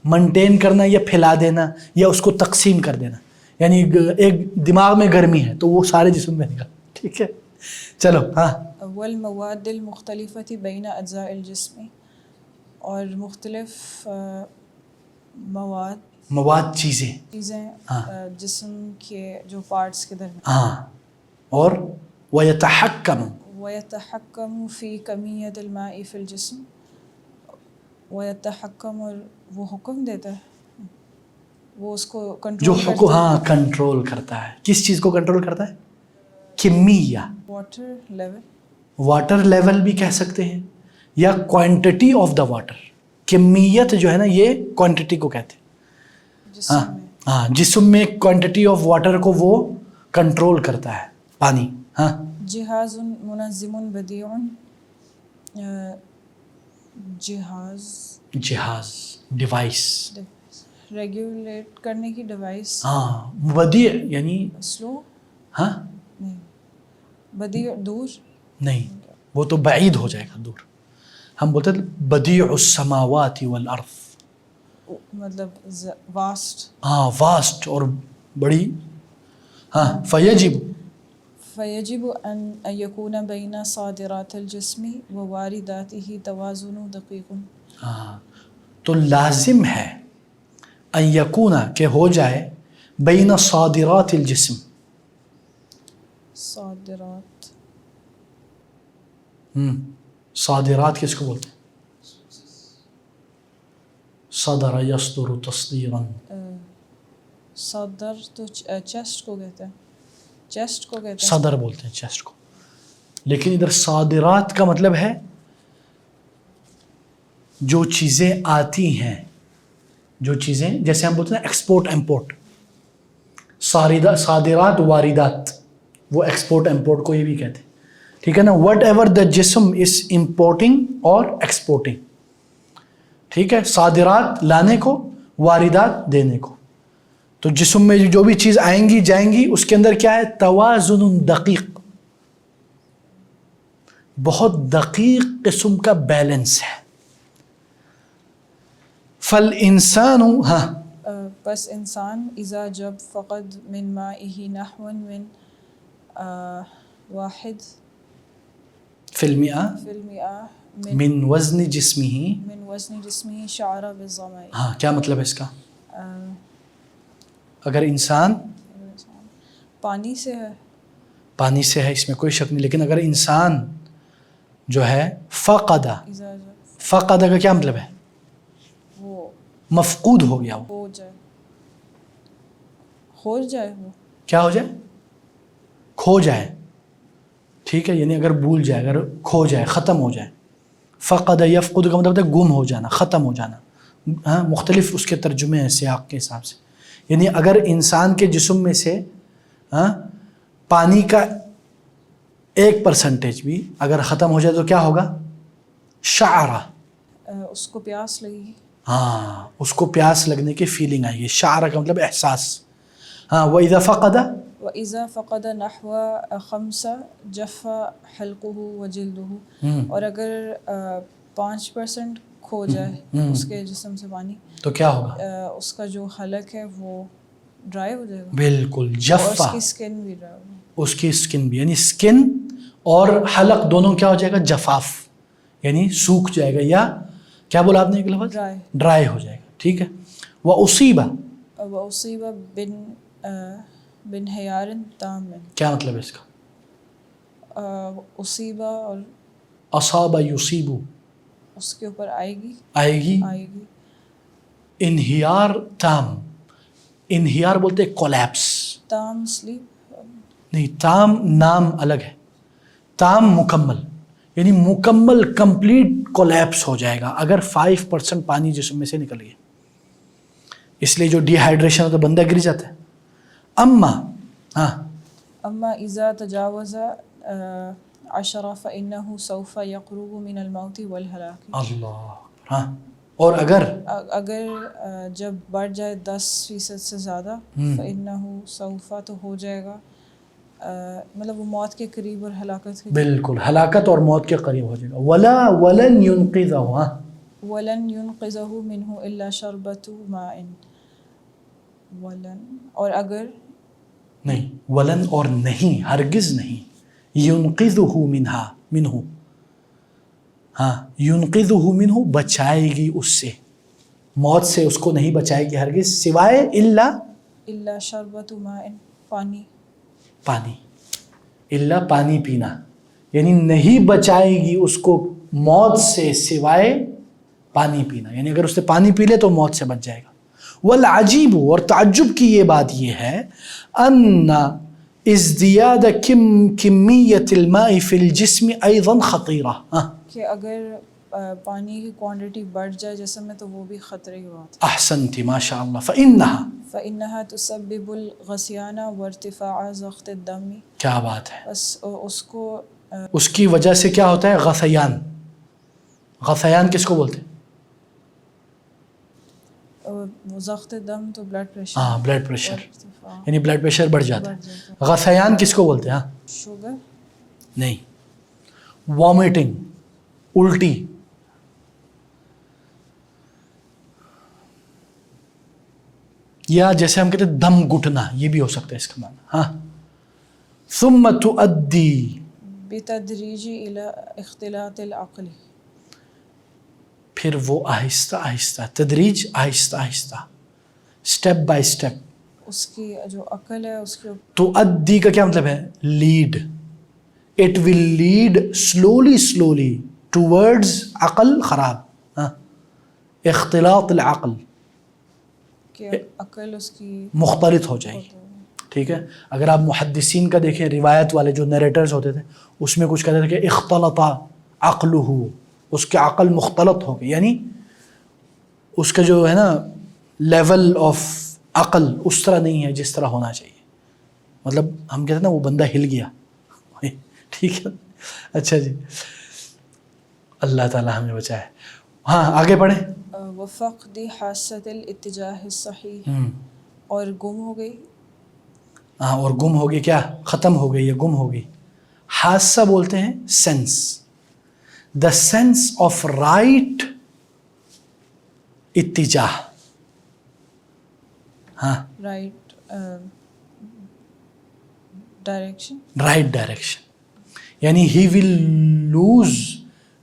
مینٹین کرنا یا پھیلا دینا یا اس کو تقسیم کر دینا. یعنی ایک دماغ میں گرمی ہے تو وہ سارے جسم میں نکل. ٹھیک ہے چلو ہاں. والمواد المختلفة بین اجزاء الجسم اور مختلف مواد چیزیں جسم کے جو پارٹس کے درمیان. ہاں اور ويتحكم فی کمیت الماء فی الجسم. ويتحكم اور وہ حکم دیتا ہے وہ اس کو کنٹرول جو حکم ہاں کنٹرول کرتا ہے. کس چیز کو کنٹرول کرتا ہے؟ کمیہ واٹر لیول بھی کہہ سکتے ہیں یا کوانٹٹی آف دا واٹر. کمیت جو ہے نا یہ کوانٹٹی کو کہتے ہیں. ہاں جسم میں کوانٹٹی آف واٹر کو وہ کنٹرول کرتا ہے پانی. ہاں جہاز منظم بدیع جہاز ڈیوائس ریگولیٹ کرنے کی ڈیوائس. ہاں بدیع یعنی سلو. ہاں نہیں بدیع دور نہیں وہ تو بعید ہو جائے گا دور. ہم بولتے ہیں بدیع السماوات والارض مطلب واسٹ. ہاں واسٹ اور بڑی. ہاں فیجب ان یکون بین صادرات الجسم و وارداتہ توازن دقیق. ہاں تو لازم ہے ان یکون کہ ہو جائے بین صادرات الجسم. صادرات صادرات کس کو بولتے ہیں؟ صدر یصدر تصدیرا. صدر تو چیسٹ کو کہتے ہیں، چیسٹ کو کہتے ہیں. صدر بولتے ہیں چیسٹ کو، لیکن ادھر صادرات کا مطلب ہے جو چیزیں آتی ہیں، جو چیزیں جیسے ہم بولتے ہیں ایکسپورٹ امپورٹ. صادرات واردات، وہ ایکسپورٹ امپورٹ کو یہ بھی کہتے ہیں. ٹھیک ہے نا. وٹ ایور دا جسم از امپورٹنگ اور ایکسپورٹنگ. ٹھیک ہے. صادرات لانے کو، واردات دینے کو. تو جسم میں جو بھی چیز آئیں گی جائیں گی اس کے اندر کیا ہے؟ توازن دقیق، بہت دقیق قسم کا بیلنس ہے. فالانسان بس انسان اذا جب فقد من مائه نحو من واحد فی المئہ فی المئہ من وزن جسمہ. من وزن جسمه شعر بالظمأ. ہاں کیا مطلب ہے اس کا؟ اگر انسان پانی سے ہے، پانی سے ہے اس میں کوئی شک نہیں، لیکن اگر انسان جو ہے فقدہ، اذا جب فقدہ کا کیا مطلب ہے؟ وہ مفقود ہو گیا. وہ ہو جائے، کھو جائے، وہ کیا ہو جائے؟ کھو جائے. ٹھیک ہے. یعنی اگر بھول جائے، اگر کھو جائے، ختم ہو جائے. فقد یفقد کا مطلب ہے گم ہو جانا، ختم ہو جانا. ہاں مختلف اس کے ترجمے ہیں سیاق کے حساب سے. یعنی اگر انسان کے جسم میں سے پانی کا 1% بھی اگر ختم ہو جائے تو کیا ہوگا؟ شعرہ. اس کو پیاس لگی. ہاں اس کو پیاس لگنے کی فیلنگ آئے گی. شعرہ کا مطلب احساس. ہاں وَإِذَا فَقَدَ وَإِذَا فَقَدَ نَحْوَ 5 جَفَّ حَلْقُهُ وَجِلْدُهُ. اور اگر 5% کھو جائے اس کے جسم سے پانی تو کیا ہوگا؟ اس کا جو حلق ہے وہ ڈرائی ہو جائے گا. بالکل. اور جفا، اس کی اسکن بھی ڈرائی ہوگی. اس کی اسکن بھی، یعنی اسکن اور حلق دونوں کیا ہو جائے گا؟ جفاف، یعنی سوکھ جائے گا، یا کیا بولا آپ نے ایک لفظ؟ ڈرائی ہو جائے گا. ٹھیک ہے. وَأُصِيبَ وَأُصِيبَ بِانْهِيَارٍ تَامٍ. کیا مطلب ہے اس کا؟ اصیبہ اور اصاب یصیب، اس کے اوپر آئے گی، آئے گی. آئے گی. انہیار تام، انہیار بولتے ہیں کولیپس. تام سلیپ نہیں، تام نام الگ ہے. تام مکمل، یعنی مکمل کمپلیٹ کولیپس ہو جائے گا اگر 5% پانی جسم میں سے نکل گیا. اس لیے جو ڈی ہائیڈریشن ہوتا ہے بندہ گر جاتا ہے. اما اما اذا تجاوز 10 فإنه سوف يقرب من الموت والهلاك. اللہ. اور اگر جب بڑھ جائے 10% سے زیادہ فإنه سوف تو ہو جائے گا، مطلب وہ موت کے قریب اور ہلاکت کے، بالکل ہلاکت اور موت کے قریب ہو جائے گا. ولن ينقذه، ولن ينقذه منه الا شربة ماء. ولن اور اگر نہیں، ولن اور نہیں، ہرگز نہیں. ينقذه منہ، ہاں ينقذه منہ بچائے گی اس سے، موت سے اس کو نہیں بچائے گی ہرگز، سوائے الا شربة ماء، پانی، پانی. الا پانی پینا، یعنی نہیں بچائے گی اس کو موت سے سوائے پانی پینا. یعنی اگر اس نے پانی پی لے تو موت سے بچ جائے گا. والعجیب، اور تعجب کی یہ بات یہ ہے، ان ازدیاد کمیت الماء فی الجسم ایضا خطیرہ، کہ اگر پانی کی کوانٹٹی بڑھ جائے جسم میں تو وہ بھی خطرے کی بات ہے. احسنتی، ماشاء اللہ. فإنها تسبب الغثیان وارتفاع ضغط الدم. کیا بات ہے. بس اس کو اس کی وجہ سے کیا ہوتا ہے؟ غثیان. غثیان کس کو بولتے ہیں؟ ضغط دم تو بلڈ پریشر. ہاں بلڈ پریشر، یعنی بلڈ پریشر بڑھ جاتا ہے. غثیان کس کو بولتے ہیں؟ ہاں شوگر نہیں، وامٹنگ، الٹی. یا جیسے ہم کہتے ہیں دم گھٹنا، یہ بھی ہو سکتا ہے اس کا معنی. ہاں. ثم تؤدی بتدریج الى اختلاط العقل. پھر وہ آہستہ آہستہ، تدریج آہستہ آہستہ، سٹیپ بائی سٹیپ، اس کی جو عقل ہے اس کے تو ادی کا کیا مطلب ہے؟ Lead. It will lead slowly towards عقل خراب. ہاں اختلاط العقل, کہ عقل اس کی مختلط ہو جائے گی. ٹھیک ہے. اگر آپ محدثین کا دیکھیں, روایت والے جو نیریٹرز ہوتے تھے اس میں کچھ کہتے تھے کہ اختلط عقلہ, اس کے عقل مختلط ہو گئی, یعنی اس کا جو ہے نا لیول آف عقل اس طرح نہیں ہے جس طرح ہونا چاہیے. مطلب ہم کہتے ہیں نا وہ بندہ ہل گیا. ٹھیک ہے. اچھا جی, اللہ تعالی ہمیں بچائے. ہاں آگے پڑھیں. وفقد حاسۃ الاتجاہ الصحیح, اور گم ہو گئی. ہاں, اور گم ہو گئی, کیا ختم ہو گئی یا گم ہو گئی. حاسہ بولتے ہیں sense, the sense of right اتجاہ. ہاں رائٹ ڈائریکشن. رائٹ ڈائریکشن, یعنی he will lose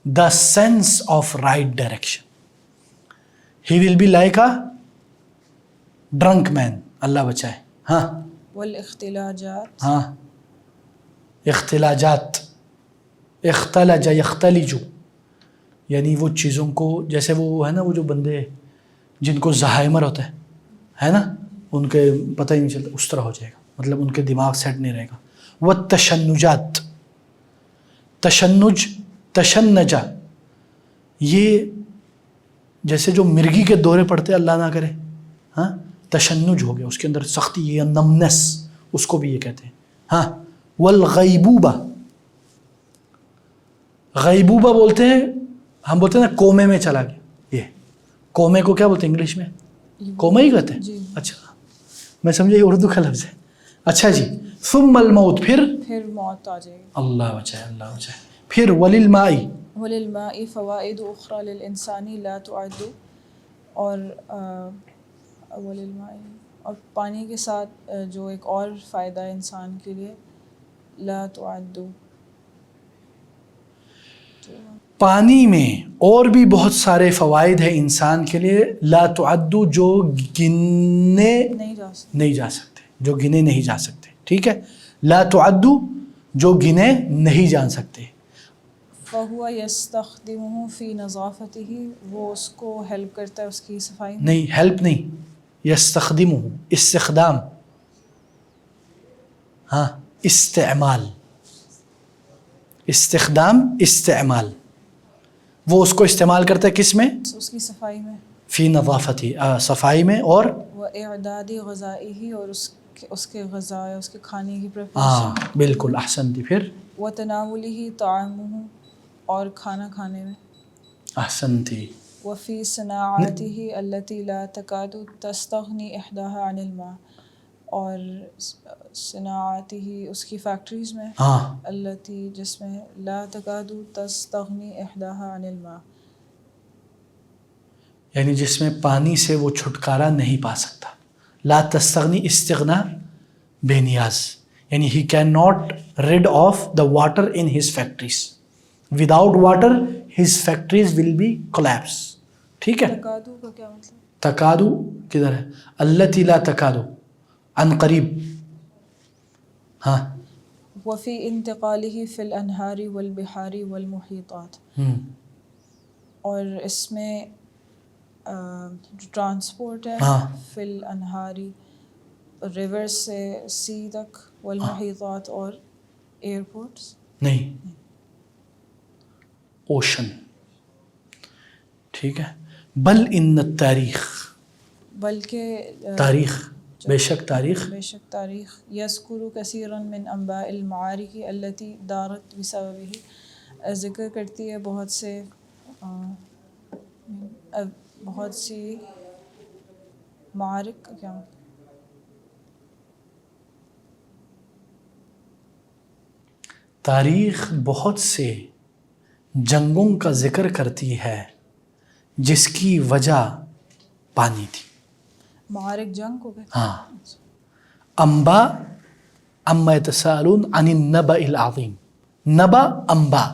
the sense of right direction. He will be like a drunk man, اللہ بچائے. ہاں والاختلاجات. ہاں اختلاجات, اختلج یختلج, یعنی وہ چیزوں کو, جیسے وہ ہے نا وہ جو بندے جن کو زہائمر ہوتا ہے نا, ان کے پتہ ہی نہیں چلتا, اس طرح ہو جائے گا. مطلب ان کے دماغ سیٹ نہیں رہے گا. والتشنجات, تشنج تشنجا, یہ جیسے جو مرغی کے دورے پڑتے اللہ نہ کرے, ہاں تشنج ہو گیا, اس کے اندر سختی, یہ نمنس, اس کو بھی یہ کہتے ہیں. ہاں والغیبوبہ, غیبوبہ بولتے ہیں, ہم بولتے ہیں نا کومے میں چلا گیا. یہ کومے کو کیا بولتے ہیں انگلش میں؟ کوما ہی کہتے ہیں. جی. اچھا میں سمجھا یہ اردو کا لفظ ہے. اچھا جی. ثم الموت, پھر موت آ جائے گی. اللہ بچائے, اللہ بچائے. پھر وللماء, وللماء فوائد اخرى للانسان لا تعد, اور وللماء, اور پانی کے ساتھ جو ایک اور فائدہ ہے انسان کے لیے, لا تعد. پانی میں اور بھی بہت سارے فوائد ہیں انسان کے لیے, لا تعد, جو گنے نہیں جا سکتے, جو گنے نہیں جا سکتے. ٹھیک ہے. لا تعد, جو گنے نہیں جان سکتے. فہو یستخدمہ فی نظافتہ, وہ اس کو ہیلپ کرتا ہے اس کی صفائی میں. نہیں, ہیلپ نہیں, یستخدمہ, استخدام. ہاں استعمال, استخدام استعمال, وہ اس کو استعمال کرتا ہے کس میں؟ اس کی صفائی میں. فی نظافتی, صفائی میں. اور واعداد غذائہ, اور اس کے غذا, اس کے کھانے کی پریپریشن. ہاں بالکل, احسنتی. پھر وتناولہ طعامہ, اور کھانا کھانے میں. احسنتی. وفی صناعتہ التی لا تکاد تستغنی احداها عن الماء, اور صناعتہ, اس کی فیکٹریز میں. ہاں التی, جس میں لا تکاد تستغنی احداها عن الماء, یعنی جس میں پانی سے وہ چھٹکارا نہیں پا سکتا. لا تستغنی, استغنا بے نیاز, یعنی he can not rid of the water in his factories. Without water his factories will be collapse. ٹھیک ہے. تکادو کا کیا مطلب؟ تکادو کدھر ہے؟ التی لا تکادو, عن قریب. ہاں. وفی انتقالہ فی الانہار والبحار والمحیطات, اور اس میں جو ٹرانسپورٹ ہے فی الانہاری, ریور سے سی تک, والمحیطات, اور ایئرپورٹس. نہیں, اوشن. ٹھیک ہے. بل ان التاریخ, بلکہ تاریخ, بے شک تاریخ, بے شک تاریخ, یذکر کثیرا من انباء المعارک التی دارت بسببہ, ذکر کرتی ہے بہت سی معارک کا کیا مطلب؟ تاریخ بہت سے جنگوں کا ذکر کرتی ہے جس کی وجہ پانی تھی. معارک جنگ کو کہتے ہیں. ہاں. انبا, اما یتساءلون عن النبأ العظیم. نبا انبا,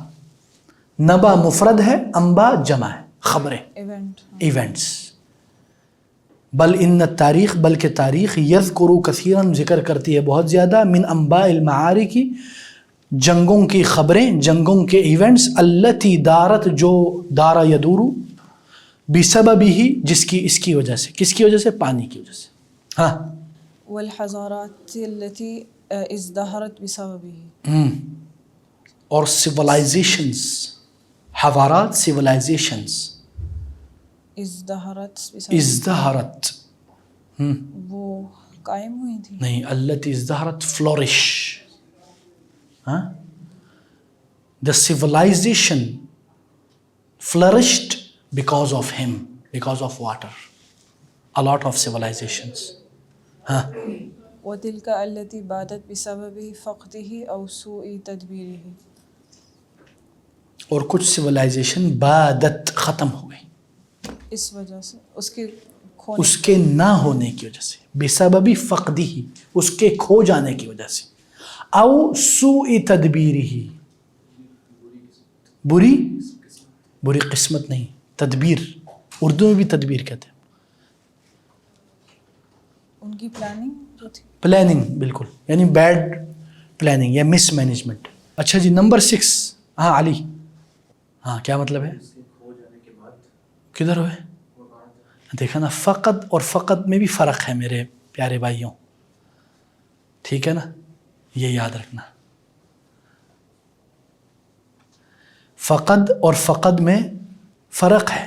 نبا مفرد ہے, انبا جمع ہے, خبریں, ایونٹس. بل ان تاریخ بلکہ تاریخ یذکر کثیراً ذکر کرتی ہے بہت زیادہ من انباء المعارک کی جنگوں کی خبریں، جنگوں کے ایونٹس، التی دارت جو دارا یدور بسبب ہی جس کی اس کی وجہ سے، کس کی وجہ سے؟ پانی کی وجہ سے. ہاں والحضارات التي ازدہرت بسببه، اور سولائزیشنز، حضارات سولائزیشنز ازدہرت بسببه، ازدہرت وہ قائم ہوئی تھی. نہیں، التی ازدہرت فلورش. ہاں the civilization flourished because of him, because of water. A lot of civilizations. ہاں وتلك التي بادت بسبب فقده او سوء تدبیره، اور کچھ civilization بادت ختم ہو گئی اس وجہ سے، اس کے کھونے، اس کے نہ ہونے کی وجہ سے، بسبب فقدہ، اس کے کھو جانے کی وجہ سے، او سوء تدبیرہ، بری قسمت نہیں، تدبیر، اردو میں بھی تدبیر کہتے ہیں، ان کی پلاننگ جو تھی. پلاننگ، بالکل، یعنی بیڈ پلاننگ یا مس مینجمنٹ. اچھا جی، نمبر 6. ہاں علی، ہاں کیا مطلب ہے؟ کدھر ہوئے؟ دیکھا نا، فقد اور فقد میں بھی فرق ہے میرے پیارے بھائیوں، ٹھیک ہے نا، یہ یاد رکھنا. فقد اور فقد میں فرق ہے،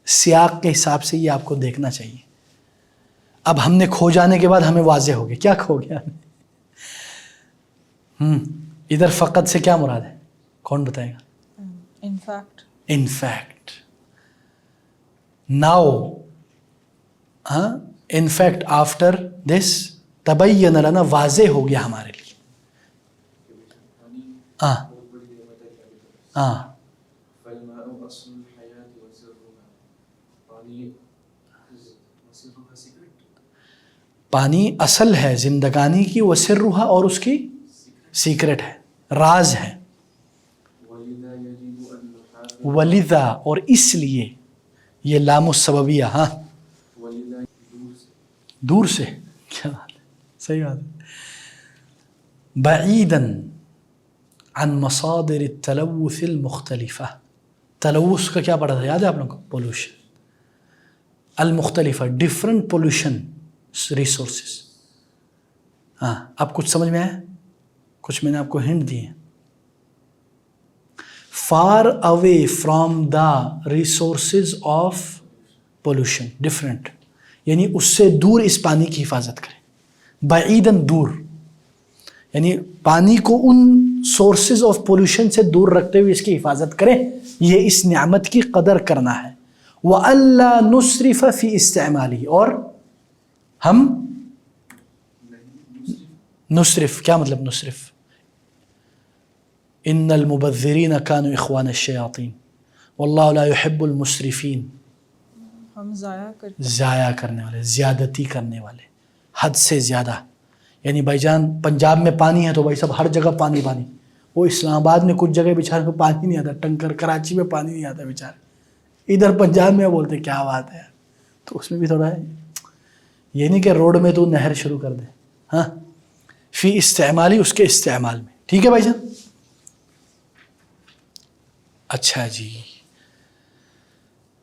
سیاق کے حساب سے یہ آپ کو دیکھنا چاہیے. اب ہم نے کھو جانے کے بعد ہمیں واضح ہو گیا کیا کھو گیا. ادھر فقد سے کیا مراد ہے؟ کون بتائے گا؟ In fact. Now, in fact after this تبین لنا، واضح ہو گیا ہمارے لیے. پانی اصل ہے زندگانی کی، وسرها، اور اس کی سیکرٹ ہے، راز ہے. ولذا، اور اس لیے، یہ لام السببیہ. ہاں دور سے، کیا بات ہے، صحیح بات ہے. بعیداً عن مصادر التلوث المختلفہ. تلوث کا کیا پڑھا تھا، یاد ہے آپ لوگوں کو؟ پولوشن. المختلفہ، ڈفرنٹ پولوشن ریسورسز. ہاں اب کچھ سمجھ میں آیا؟ کچھ میں نے آپ کو ہنٹ دیے. Far away from the resources of pollution, different, یعنی اس سے دور اس پانی کی حفاظت کریں. بعیداً، دور، یعنی پانی کو ان سورسز آف پولوشن سے دور رکھتے ہوئے اس کی حفاظت کریں. یہ اس نعمت کی قدر کرنا ہے. وَأَلَّا نُسْرِفَ فِي اسْتِعْمَالِهِ، اور ہم نصرف، کیا مطلب نصرف؟ ان المبذرین کانوا اخوان الشیاطین واللہ لا يحب المسرفین. ہم ضائع کرنے والے، زیادتی کرنے والے، حد سے زیادہ. یعنی بھائی جان پنجاب میں پانی ہے تو بھائی صاحب ہر جگہ پانی پانی. وہ اسلام آباد میں کچھ جگہ بیچارے کو پانی نہیں آتا، ٹنکر، کراچی میں پانی نہیں آتا بیچارے، ادھر پنجاب میں بولتے کیا بات ہے. تو اس میں بھی تھوڑا ہے، یہ نہیں کہ روڈ میں تو نہر شروع کر دے. ہاں فی استعمالی، اس کے استعمال میں. ٹھیک ہے بھائی جان. اچھا جی،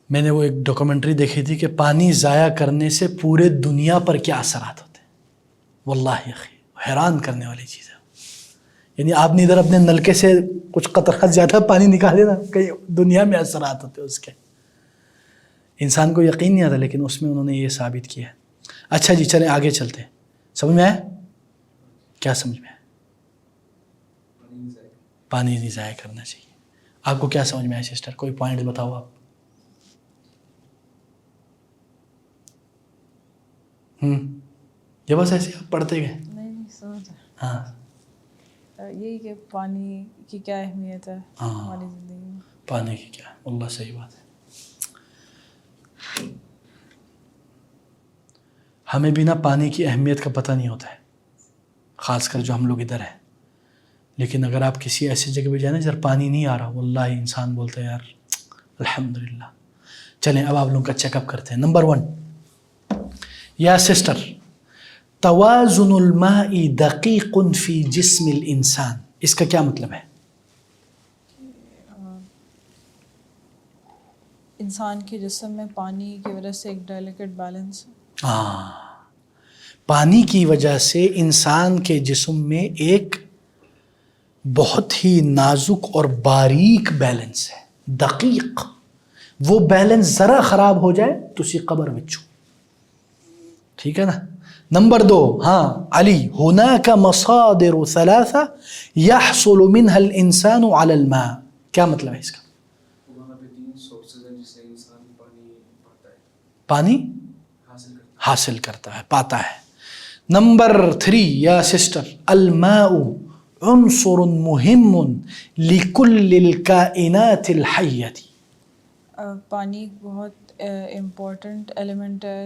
میں نے وہ ایک ڈاکومنٹری دیکھی تھی کہ پانی ضائع کرنے سے پورے دنیا پر کیا اثرات ہوتے ہیں. واللہ اخی حیران کرنے والی چیز ہے. یعنی آپ نے ادھر اپنے نلکے سے کچھ قطرات زیادہ پانی نکالے نا، کئی دنیا میں اثرات ہوتے ہیں اس کے. انسان کو یقین نہیں آتا، لیکن اس میں انہوں نے یہ ثابت کیا ہے. اچھا جی چلیں آگے چلتے ہیں. سمجھ میں آیا؟ کیا سمجھ میں آیا؟ پانی نہیں ضائع کرنا چاہیے. آپ کو کیا سمجھ میں آیا سسٹر؟ کوئی پوائنٹ بتاؤ آپ. یہ بس ایسے آپ پڑھتے گئے؟ نہیں سمجھ. ہاں یہی کہ پانی کی کیا اہمیت ہے ہماری زندگی میں. پانی کی کیا، اللہ صحیح بات ہے. ہمیں بھی نا پانی کی اہمیت کا پتہ نہیں ہوتا ہے، خاص کر جو ہم لوگ ادھر ہیں. لیکن اگر آپ کسی ایسی جگہ پہ جائیں نا جدھر پانی نہیں آ رہا، واللہ انسان بولتا ہے یار الحمدللہ. چلیں اب آپ لوگوں کا چیک اپ کرتے ہیں. نمبر 1، یا سسٹر توازن الماء دقیق فی جسم الانسان، اس کا کیا مطلب ہے؟ انسان کے جسم میں پانی کی وجہ سے ایک ڈیلیکیٹ بیلنس ہے. پانی کی وجہ سے انسان کے جسم میں ایک بہت ہی نازک اور باریک بیلنس ہے، دقیق. وہ بیلنس ذرا خراب ہو جائے تو اسی قبر وچو. ٹھیک ہے نا. نمبر 2، ہاں علی، ہناک مصادر ثلاثہ یحصل منها الانسان على الماء. کیا مطلب ہے اس کا؟ پانی حاصل کرتا ہے، پاتا ہے. نمبر 3 یا سسٹر الماء عنصر مهم لكل الكائنات الحیۃ. پانی بہت امپورٹنٹ ایلیمنٹ ہے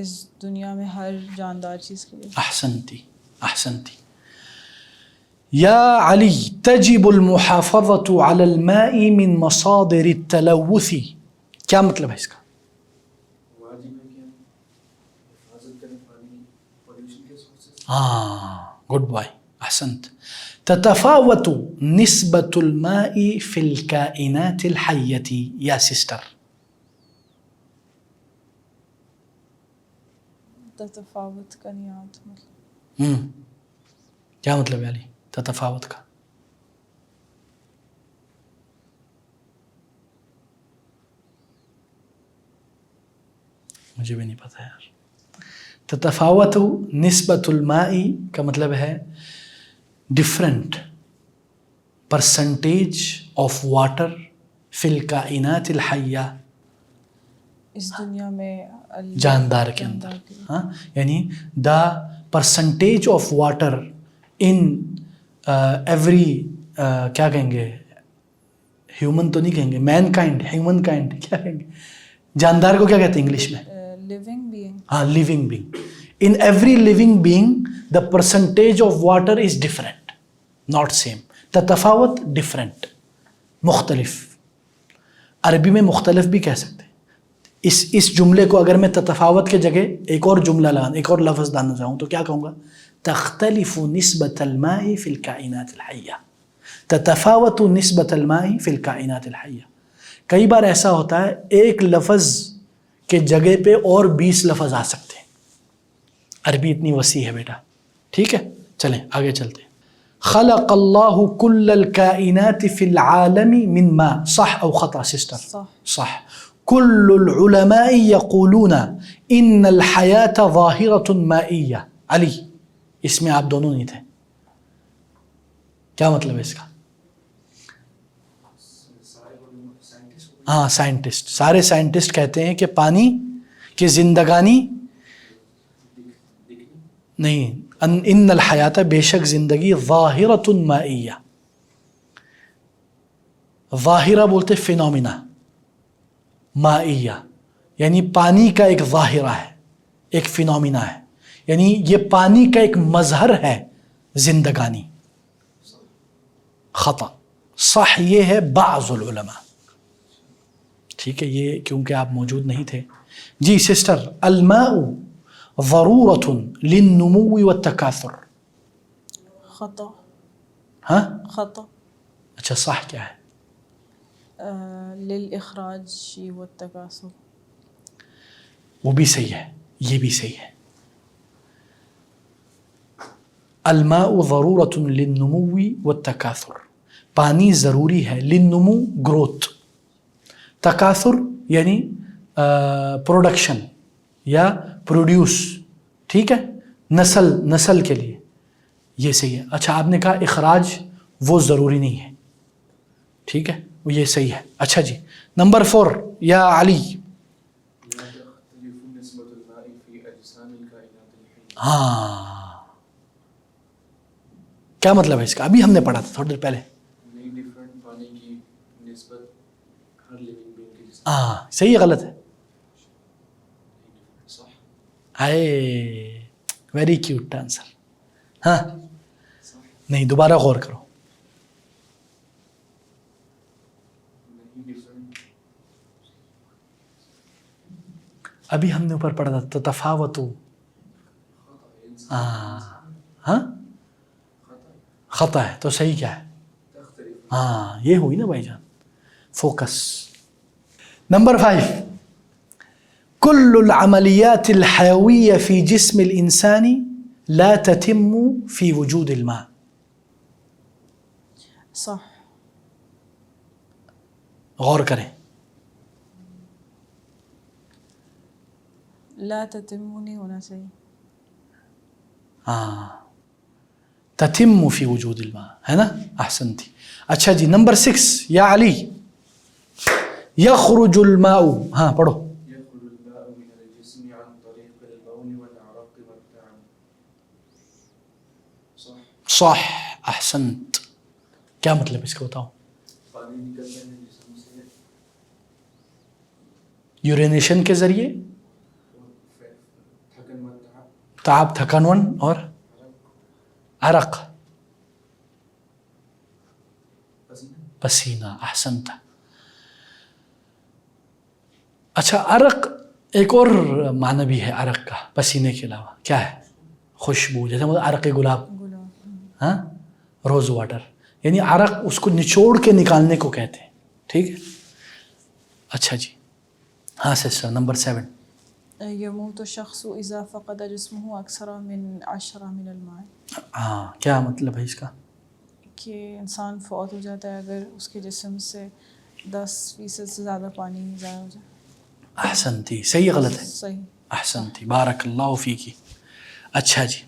اس دنیا میں ہر جاندار چیز کے لیے. احسنتی. یا علی تجب المحافظة على الماء من مصادر التلوث. کیا مطلب ہے اس کا؟ Good boy, احسنت. تتفاوت نسبة الماء في الكائنات الحية. یا سسٹر تفاوت کا نہیں آتا مطلب. کیا مطلب ہے علی تفاوت کا؟ مجھے بھی نہیں پتہ یار. تتفاوت نسبت الماء کا مطلب ہے ڈفرنٹ پرسنٹیج آف واٹر فی الکائنات الحیہ، اس دنیا میں جاندار کے اندر. ہاں یعنی the percentage of water in every کیا کہیں گے، ہیومن تو نہیں کہیں گے، مین کائنڈ، ہیومن کائنڈ کیا کہیں گے، جاندار کو کیا کہتے ہیں انگلش میں؟ living being. ہاں living being. In every living being the percentage of water is different, not same. تتفاوت different، مختلف. عربی میں مختلف بھی کہہ سکتے ہیں. اس جملے کو اگر میں تتفاوت کے جگہ ایک اور جملہ لگانا، ایک اور لفظ ڈالنا چاہوں تو کیا کہوں گا؟ تختلف نسبة الماء في الكائنات الحية. تتفاوت نسبة الماء في الكائنات الحية. کئی بار ایسا ہوتا ہے ایک لفظ کے جگہ پہ اور 20 لفظ آ سکتے ہیں. عربی اتنی وسیع ہے بیٹا. ٹھیک ہے چلیں آگے چلتے ہیں. خلق اللہ کل الکائنات فی العالم من ماء. صح او خطا سسٹر؟ صح. کل العلماء یقولون ان الحیاة ظاہرة مائیہ. علی اس میں آپ دونوں نہیں تھے، کیا مطلب ہے اس کا؟ ہاں سائنٹسٹ، سارے سائنٹسٹ کہتے ہیں کہ پانی کی زندگانی نہیں، ان الحیات بے شک زندگی ظاہرۃ مائیہ. ظاہرہ بولتے فینومینا، مائیہ یعنی پانی کا ایک ظاہرہ ہے، ایک فینومینا ہے، یعنی یہ پانی کا ایک مظہر ہے زندگانی. خطا. صح یہ ہے بعض العلماء. ٹھیک ہے یہ کیونکہ آپ موجود نہیں تھے. جی سسٹر الماء ضرورۃ للنمو والتکاثر. خطا. ہاں خطا. اچھا صح کیا ہے؟ للاخراج والتکاثر. وہ بھی صحیح ہے، یہ بھی صحیح ہے. الماء ضرورۃ للنمو والتکاثر. پانی ضروری ہے للنمو گروتھ، تکاثر یعنی پروڈکشن یا پروڈیوس. ٹھیک ہے نسل کے لیے یہ صحیح ہے. اچھا آپ نے کہا اخراج وہ ضروری نہیں ہے، ٹھیک ہے وہ یہ صحیح ہے. اچھا جی نمبر 4 یا علی. ہاں کیا مطلب ہے اس کا؟ ابھی ہم نے پڑھا تھا تھوڑی دیر پہلے. ہاں صحیح ہے غلط ہے؟ ہائے ویری کیوٹ آنسر. ہاں نہیں دوبارہ غور کرو. ابھی ہم نے اوپر پڑھا تھا تفاوتو. ہاں خطا ہے تو صحیح کیا ہے؟ ہاں یہ ہوئی نا بھائی جان. فوکس. نمبر 5 كل العمليات الحيوية في جسم الإنسان لا تتم في وجود الماء. صح. غور کریں. لا تتم نہیں ہونا چاہیے. تتم في وجود الماء ہے نا. احسنتی. اچھا جی نمبر 6 یا علی یخرج الماء. ہاں پڑھو. يخرج الماء من الجسم عن طريق البول والعرق والتعب. صح. صح احسنت. کیا مطلب اس کا بتاؤ. پانی نکلتا ہے جسم سے یورینیشن کے ذریعے. تھکن و تعب. تعب تھکانون اور عرق پسینہ. احسنت. اچھا عرق ایک اور معنی بھی ہے عرق کا پسینے کے علاوہ. کیا ہے؟ خوشبو. جیسے عرق گلاب. ہاں روز واٹر. یعنی عرق اس کو نچوڑ کے نکالنے کو کہتے ہیں. ٹھیک ہے. اچھا جی ہاں سسٹر نمبر 7 يموت الشخص إذا فقد جسمه أكثر من 10 من الماء. ہاں کیا مطلب ہے اس کا؟ کہ انسان فوت ہو جاتا ہے اگر اس کے جسم سے 10% سے زیادہ پانی ضائع ہو جائے. احسنتی. صحیح غلط ہے؟ صحیح. احسنتی. بارک اللہ فیکی. اچھا جی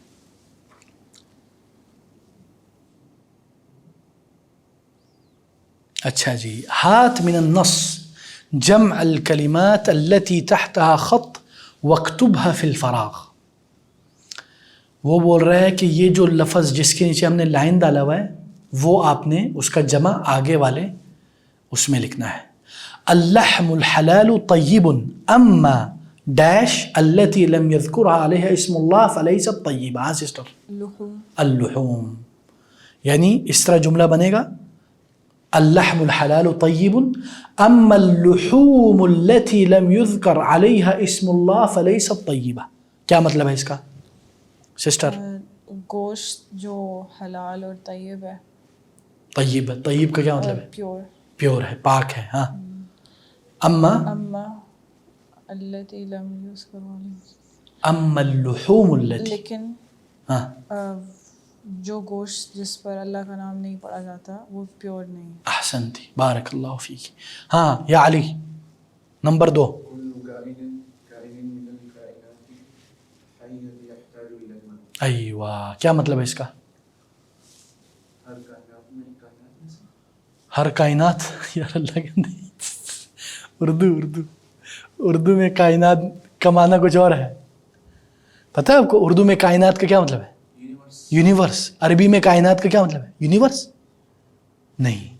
اچھا جی ہات من النص جمع الكلمات التي تحتها خط واكتبها في الفراغ. وہ بول رہا ہے کہ یہ جو لفظ جس کے نیچے ہم نے لائن ڈالا ہوا ہے وہ آپ نے اس کا جمع آگے والے اس میں لکھنا ہے. اللحم الحلال طیب اما ڈیش التي لم يذكرها عليها اسم الله فليست طیبہ. ہاں سسٹر. لحوم. اللحوم یعنی اس طرح جملہ بنے گا اللحم الحلال طیب اما اللحوم التي لم يذكر عليها اسم الله فليست طیبہ. کیا مطلب ہے اس کا سسٹر؟ گوشت جو حلال اور طیب ہے. طیب. طیب کا کیا مطلب ہے؟ پیور. پیور ہے پاک ہے. ہاں اما التي لم يذكر عليها. اما اللحوم التي. لیکن ہاں جو گوشت جس پر اللہ کا نام نہیں پڑھا جاتا وہ پیور نہیں. احسنتی. بارک اللہ فیک. ہاں یا علی نمبر 2 كل كائن من الكائنات حي يحتاج الى الماء. ایوہ کیا مطلب ہے اس کا؟ ہر کائنات میں کائنات میں سے ہر کائنات. یار اللہ کے اردو میں کائنات کا معنی کچھ اور ہے. پتہ ہے آپ کو اردو میں کائنات کا کیا مطلب ہے؟ یونیورس. عربی میں کائنات کا کیا مطلب ہے؟ یونیورس نہیں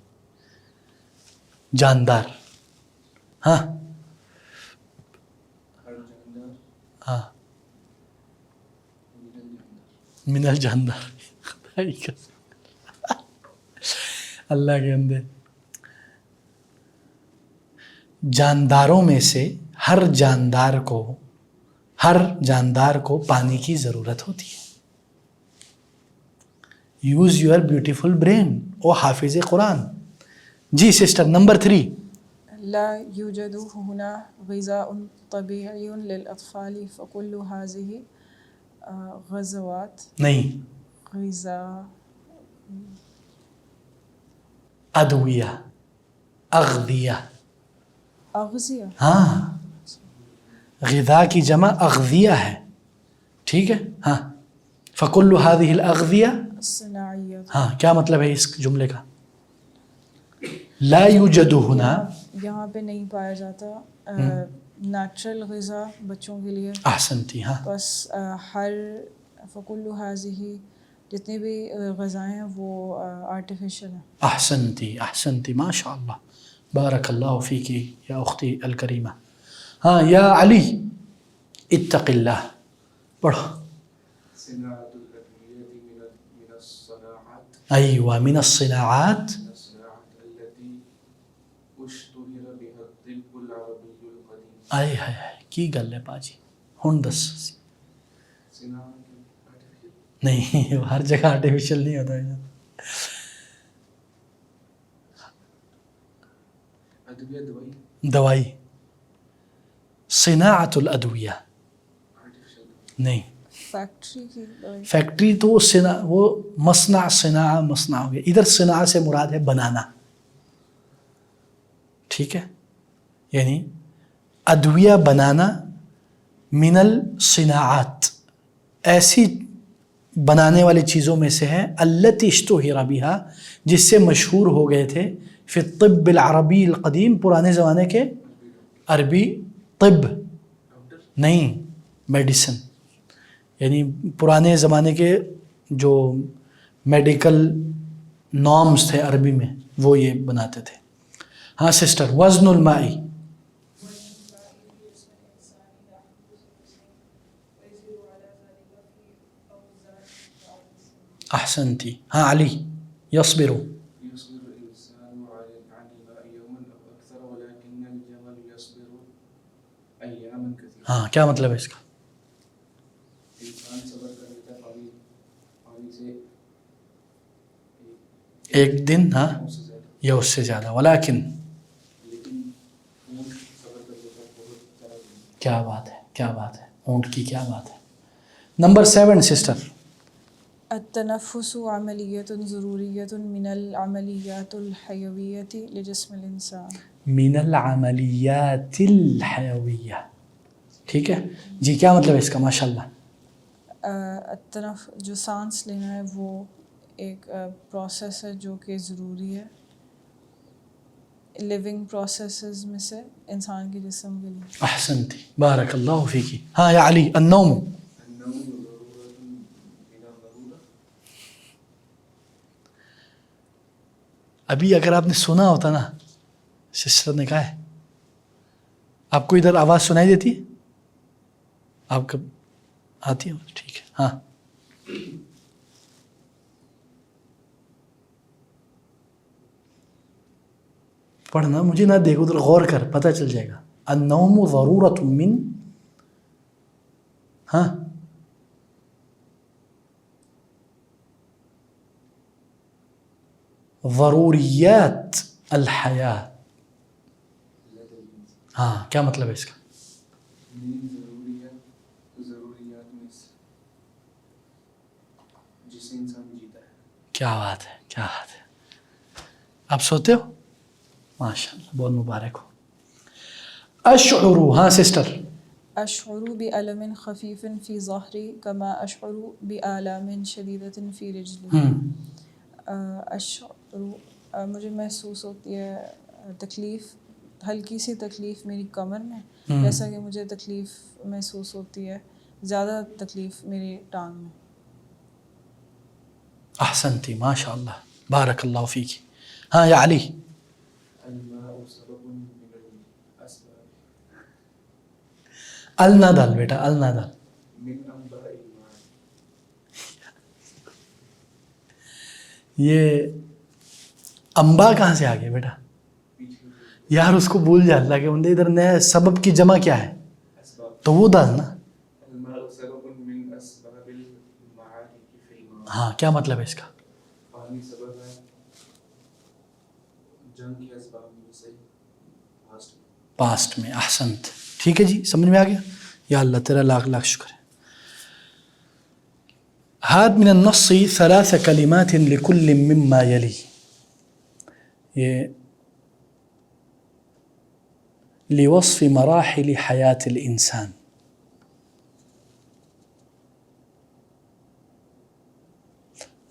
جاندار. ہاں ہر جاندار ہاں من الجاندار. اللہ کے اندر جانداروں میں سے ہر جاندار کو پانی کی ضرورت ہوتی ہے. یوز یور بیوٹیفل برین او حافظ قرآن. جی سسٹر نمبر 3 لا يوجد هنا غذاء طبيعي للأطفال فكل هذه غزوات. نہیں غذاء ادویہ اغذیہ. اغذیہ. ہاں غذا کی جمع اغذیہ ہے. ٹھیک ہے. ہاں فکل هذه الاغذیہ. صناعیت. ہاں کیا مطلب ہے اس جملے کا؟ لا یوجد هنا یہاں پہ نہیں پایا جاتا نیچرل غذا بچوں کے لیے. احسنتی. ہاں بس ہر فکل هذه جتنے بھی غذائیں ہیں وہ آرٹیفیشل ہیں. احسنتی ماشاء اللہ. بارک اللہ فیکی یا اختی الکریمہ. ہاں یا علی اتق اللہ. پڑھو. صناعة الأدوية من الصناعات. ایوہ من الصناعات من الصناعات التي اشتهر بها الطب العربي القديم. آئے کی گل ہے باجی ہن دس سنا آرٹیفیشل نہیں ہر جگہ آرٹیفیشل نہیں ہوتا ہے ادویہ دوائی دوائی صناعت الادویہ آرٹیفیشل نہیں فیکٹری کی دوائی. فیکٹری تو وہ مصنع مصنع ہو گیا ادھر صناعت سے مراد ہے بنانا ٹھیک ہے یعنی ادویہ بنانا من الصناعات ایسی بنانے والی چیزوں میں سے ہے التی اشتہر بہا جس سے مشہور ہو گئے تھے فی الطب العربی القدیم پرانے زمانے کے عربی طب نہیں میڈیسن یعنی پرانے زمانے کے جو میڈیکل نارمز تھے عربی میں وہ یہ بناتے تھے. ہاں سسٹر وزن المائی احسنتی. ہاں علی یصبر يصبر الإنسان عن الماء يوما أو أكثر ولكن الجمل يصبر أياما كثيرة. ہاں کیا مطلب ہے اس کا؟ انسان صبر کر لیتا ہے پانی سے ایک دن ہاں اس سے زیادہ یا اس سے زیادہ ولیکن لیکن اونٹ صبر کر لیتا ہے بہت سارا دن. کیا بات ہے کیا بات ہے اونٹ کی کیا بات ہے. نمبر 7 سسٹر التنفس عملیۃ ضروریۃ من العملیات الحیویۃ لجسم الانسان. من العملیات الحیویہ ٹھیک ہے جی کیا مطلب ہے اس کا؟ ماشاء اللہ جو سانس لینا ہے وہ ایک پروسیس ہے جو کہ ضروری ہے لیونگ پروسیسز میں سے انسان کے جسم کے لیے. احسنتی بارک اللہ فیکی. ہاں یا علی النوم النوم ضرورة من الضرورة. ابھی اگر آپ نے سنا ہوتا نا سسٹر نے کہا ہے آپ کو ادھر آواز سنائی دیتی ہے آپ کب آتی ہے ٹھیک ہے. ہاں پڑھنا مجھے نہ دیکھ ادھر غور کر پتہ چل جائے گا. النوم ضرورت من ہاں ضروریات الحیاة. ہاں کیا مطلب ہے اس کا؟ نیند ضروریات میں سے جس سے انسان جیتا ہے. کیا بات ہے کیا بات ہے. آپ سوتے ہو؟ ماشاء اللہ بہت مبارک ہو. اشعر ہاں سسٹر اشعر بألم خفیف فی ظہری کما اشعر بآلام شدیدۃ فی رجلی. اشعر مجھے محسوس ہوتی ہے تکلیف ہلکی سی تکلیف میری کمر میں جیسا کہ مجھے تکلیف محسوس ہوتی ہے زیادہ تکلیف میری ٹانگ میں. احسنتی ماشاء اللہ بارک اللہ فیکی. ہاں یا علی الماء سبب من الاسباب النا دال بیٹا النا دال من انباء الماء. یہ انبا کہاں سے آ گیا بیٹا یار اس کو بھول جا اللہ کے بندے ادھر نیا سبب کی جمع کیا ہے اسباب. تو وہ دال نا. الماء سبب من اسباب المعارك في الماء. ہاں کیا مطلب ہے اس کا؟ پانی سبب ہے جنگ کے اسباب میں سے پاسٹ میں. احسنت ٹھیک ہے جی سمجھ میں آ گیا. یا اللہ تیرا لاکھ لاکھ شکر ہے. هذا من النص 3 كلمات لكل مما يلي. یہ لوصف مراحل حیات الانسان.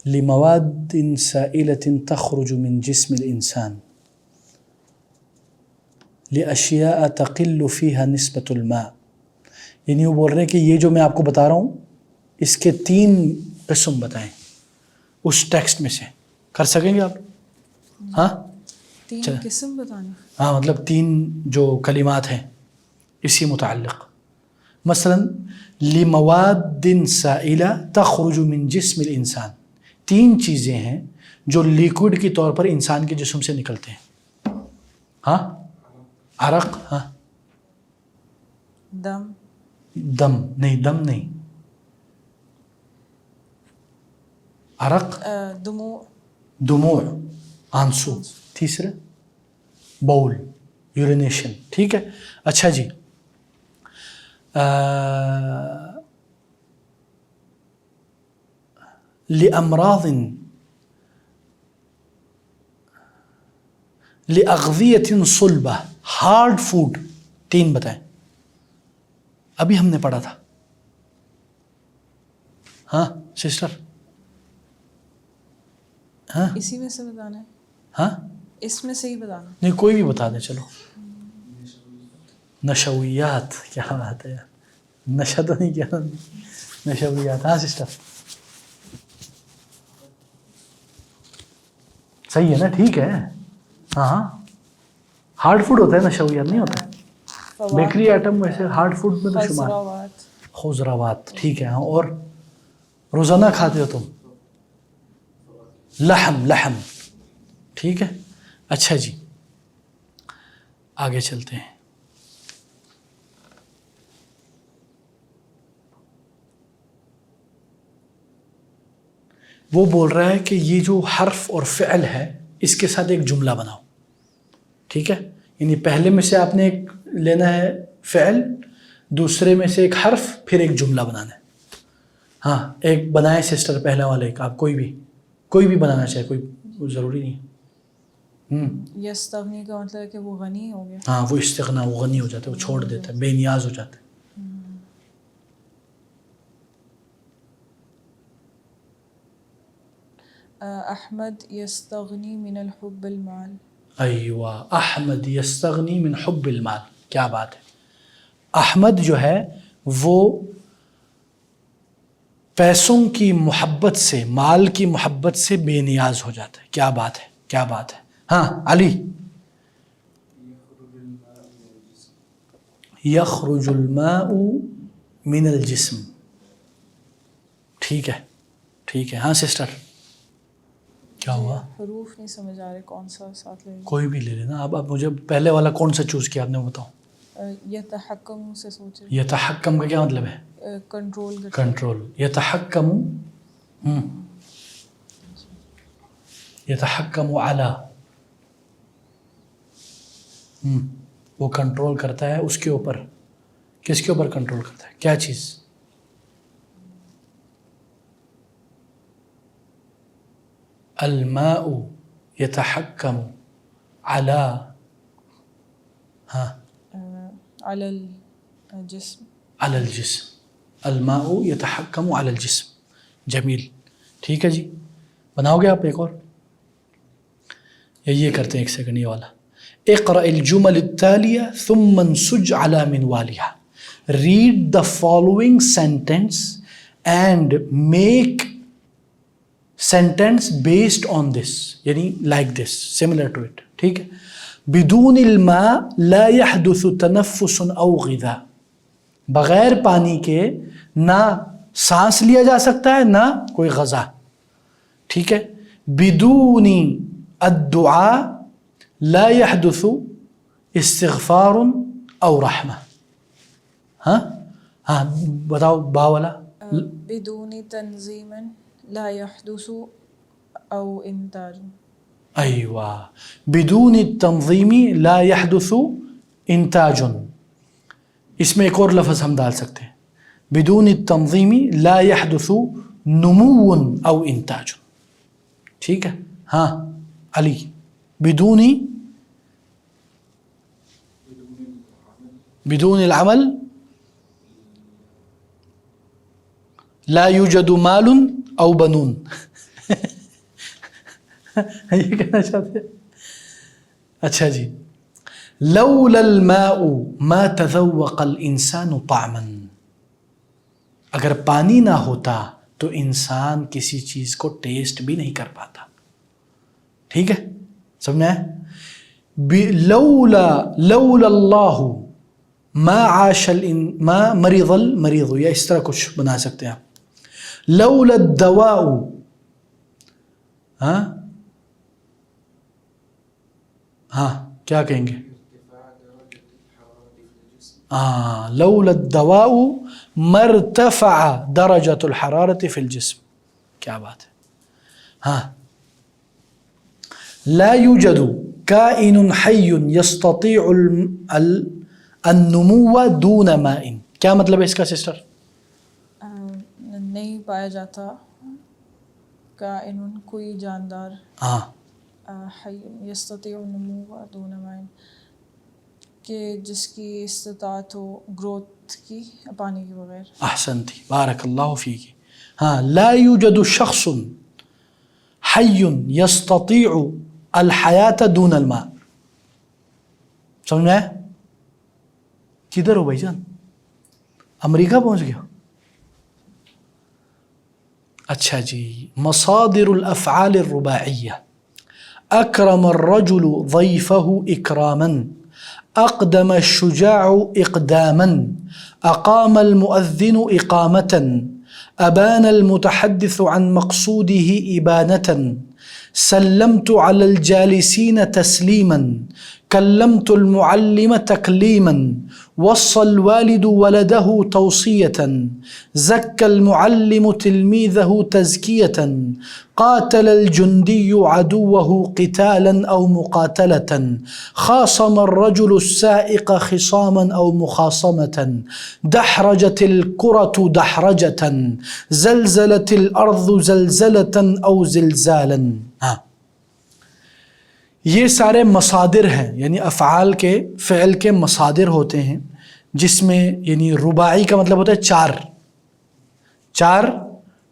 لمواد سائلة تخرج من جسم الإنسان لأشياء تقل فيها نسبة الماء. یعنی وہ بول رہے ہیں کہ یہ جو میں آپ کو بتا رہا ہوں اس کے 3 قسم بتائیں اس ٹیکسٹ میں سے. کر سکیں گے آپ؟ ہاں 3 قسم بتانے. ہاں مطلب 3 جو کلمات ہیں اسی متعلق. مثلا لمواد سائلہ تخرج من جسم الانسان 3 چیزیں ہیں جو لیکوڈ کے طور پر انسان کے جسم سے نکلتے ہیں. ہاں عرق ہاں دم دم نہیں، دم نہیں، عرق، دموع دموع آنسو، تیسرا بول یورینیشن. ٹھیک ہے. اچھا جی، لأمراض لأغذية صلبہ، ہارڈ فوڈ 3 بتائیں. ابھی ہم نے پڑھا تھا. ہاں سسٹر، ہاں اسی میں سے بتانا ہے، ہاں اس میں سے ہی بتانا. نہیں، کوئی بھی بتا دیں. چلو، نشویات. کیا بات ہے یار، نشہ تو نہیں کیا، نشویات. ہاں سسٹر صحیح ہے نا؟ ٹھیک ہے. ہاں ہاں، ہارڈ فوڈ ہوتا ہے، نشویات نہیں ہوتا ہے. بیکری آئٹم ویسے ہارڈ فوڈ میں تو شمار. خضروات، خضروات ٹھیک ہے. ہاں، اور روزانہ کھاتے ہو تم؟ لحم، لحم ٹھیک ہے. اچھا جی، آگے چلتے ہیں. وہ بول رہا ہے کہ یہ جو حرف اور فعل ہے اس کے ساتھ ایک جملہ بناؤ. ٹھیک ہے، یعنی پہلے میں سے آپ نے ایک لینا ہے فعل، دوسرے میں سے ایک حرف، پھر ایک جملہ بنانا ہے. ہاں ایک بنائے سسٹر، پہلا والا ایک. آپ کوئی بھی بنانا چاہے، کوئی ضروری نہیں. یستغنی کا مطلب ہے کہ وہ غنی ہو گیا. ہاں، وہ استغنا، وہ غنی ہو جاتا ہے، وہ چھوڑ دیتا ہے، بے نیاز ہو جاتا ہے. احمد یستغنی من الحب المال. ایوہ، احمد یستغنی من حب المال. کیا بات ہے. احمد جو ہے وہ پیسوں کی محبت سے، مال کی محبت سے بے نیاز ہو جاتا ہے. کیا بات ہے، کیا بات ہے. ہاں علی. یخرج الماء من الجسم. ٹھیک ہے، ٹھیک ہے. ہاں سسٹر کیا ہوا؟ حروف نہیں سمجھ آ رہے، کون سا ساتھ لے. کوئی بھی لے لینا. اب مجھے پہلے والا کون سا چوز کیا آپ نے، بتاؤ. یتحکم سے سوچے. یتحکم کا کیا مطلب ہے؟ کنٹرول. کنٹرول. یتحکم، یتحکم علی، وہ کنٹرول کرتا ہے اس کے اوپر. کس کے اوپر کنٹرول کرتا ہے؟ کیا چیز؟ الماء یتحکم علی، ہاں، علی الجسم. علی الجسم. الماء یتحکم علی الجسم. جمیل. ٹھیک ہے جی، بناؤ گے آپ ایک اور؟ یا یہ کرتے ہیں، ایک سیکنڈ یہ والا. اقرأ الجمل التالیہ ثم انسج على منوالها. Read the following sentence and make sentence based on this. یعنی like this, similar to it. ٹھیک ہے. بدون الماء لا يحدث تنفس او غذاء. بغیر پانی کے نہ سانس لیا جا سکتا ہے، نہ کوئی غذا. ٹھیک ہے. بدون الدعاء لا يحدث استغفار او رحمہ. ہاں ہاں بتاؤ با والا. بدون تنظیم لا يحدث او انتاج. ایوہ، بدون التنظیم لا يحدث انتاج. اس میں ایک اور لفظ ہم ڈال سکتے ہیں، بدون التنظیم لا يحدث نمو او انتاج. ٹھیک ہے. ہاں علی. بدون العمل لا يوجد مال او بنون. یہ کہنا چاہتے ہیں. اچھا جی. لولا الماء ما تذوق الانسان طعما. اگر پانی نہ ہوتا تو انسان کسی چیز کو ٹیسٹ بھی نہیں کر پاتا. ٹھیک ہے، سمجھنا ہے. لولا اللہ ما عاش ما مرض المریض، یا اس طرح کچھ بنا سکتے ہیں آپ. لولا الدواء، ہاں ہاں کیا کہیں گے؟ ارتفاع درجة الحرارة في الجسم لولا الدواء مرتفع درجة الحرارة في الجسم. کیا بات ہے. ہاں لا يوجد كائن حي يستطيع النمو دون ماء. کیا مطلب ہے اس کا سسٹر؟ نہیں پایا جاتا کائن کوئی جاندار ہاں حی یستطیع النمو دون ماء کہ جس کی استطاعت ہو گروتھ کی پانی کے بغیر. احسنتی بارک اللہ فیک. ہاں لا يوجد شخص حي يستطيع الحیات دون الماء. سمجھ میں آیا؟ کدھر ہو بھائی جان؟ امریکہ پہنچ گیا؟ اچھا جی. مصادر الافعال الرباعیہ: اکرم الرجل ضیفہ اکراما، اقدم الشجاع اقداما، اقام المؤذن اقامة، ابان المتحدث عن مقصوده ابانة، سلمت على الجالسين تسليما، كلمت المعلم تكليما، وصى الوالد ولده توصية، زكى المعلم تلميذه تزكية، قاتل الجندي عدوه قتالا أو مقاتلة، خاصم الرجل السائق خصاما أو مخاصمة، دحرجت الكرة دحرجة، زلزلت الأرض زلزلة أو زلزالا. یہ سارے مصادر ہیں، یعنی افعال کے فعل کے مصادر ہوتے ہیں جس میں یعنی رباعی کا مطلب ہوتا ہے چار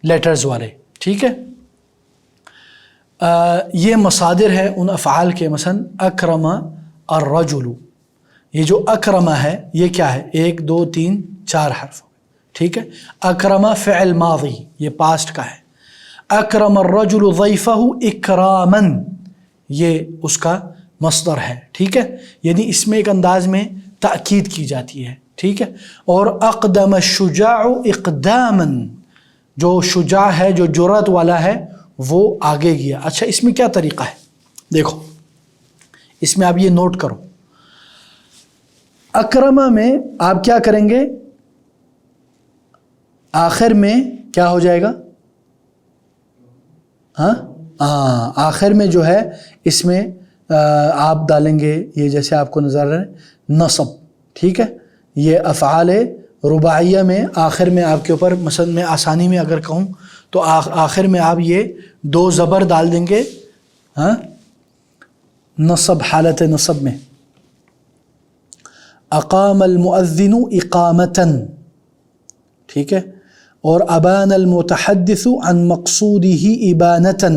لیٹرز والے. ٹھیک ہے. یہ مصادر ہے ان افعال کے. مثلا اکرم الرجل، یہ جو اکرمہ ہے یہ کیا ہے؟ 1 2 3 4 حرف. ٹھیک ہے. اکرمہ فعل ماضی، یہ پاسٹ کا ہے. اکرم الرجل ضیفہ اکراما، یہ اس کا مصدر ہے. ٹھیک ہے. یعنی اس میں ایک انداز میں تأکید کی جاتی ہے. ٹھیک ہے. اور اقدم الشجاع اقداما، جو شجاع ہے جو جرأت والا ہے وہ آگے گیا. اچھا اس میں کیا طریقہ ہے دیکھو، اس میں آپ یہ نوٹ کرو. اکرمہ میں آپ کیا کریں گے؟ آخر میں کیا ہو جائے گا؟ آخر میں جو ہے اس میں آپ ڈالیں گے یہ جیسے آپ کو نظر آ رہا ہے نصب. ٹھیک ہے. یہ افعال رباعیہ میں آخر میں آپ کے اوپر، مثلا میں آسانی میں اگر کہوں تو آخر میں آپ یہ 2 زبر ڈال دیں گے. نصب، حالت نصب میں اقام المؤذن اقامتاً. ٹھیک ہے. اور ابان المتحدث عن مقصوده ابانتاً،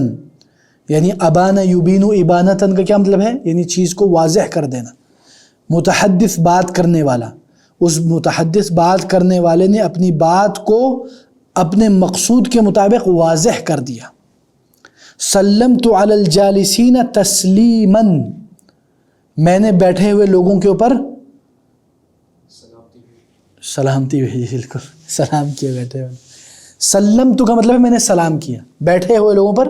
یعنی ابان یبین ابانتاً کا کیا مطلب ہے؟ یعنی چیز کو واضح کر دینا. متحدث بات کرنے والا، اس متحدث بات کرنے والے نے اپنی بات کو اپنے مقصود کے مطابق واضح کر دیا. سلمت علی الجالسین تسلیما، میں نے بیٹھے ہوئے لوگوں کے اوپر سلامتی بھیجی. بالکل سلام کیا بیٹھے ہوئے. سلمت کا مطلب ہے میں نے سلام کیا بیٹھے ہوئے لوگوں پر.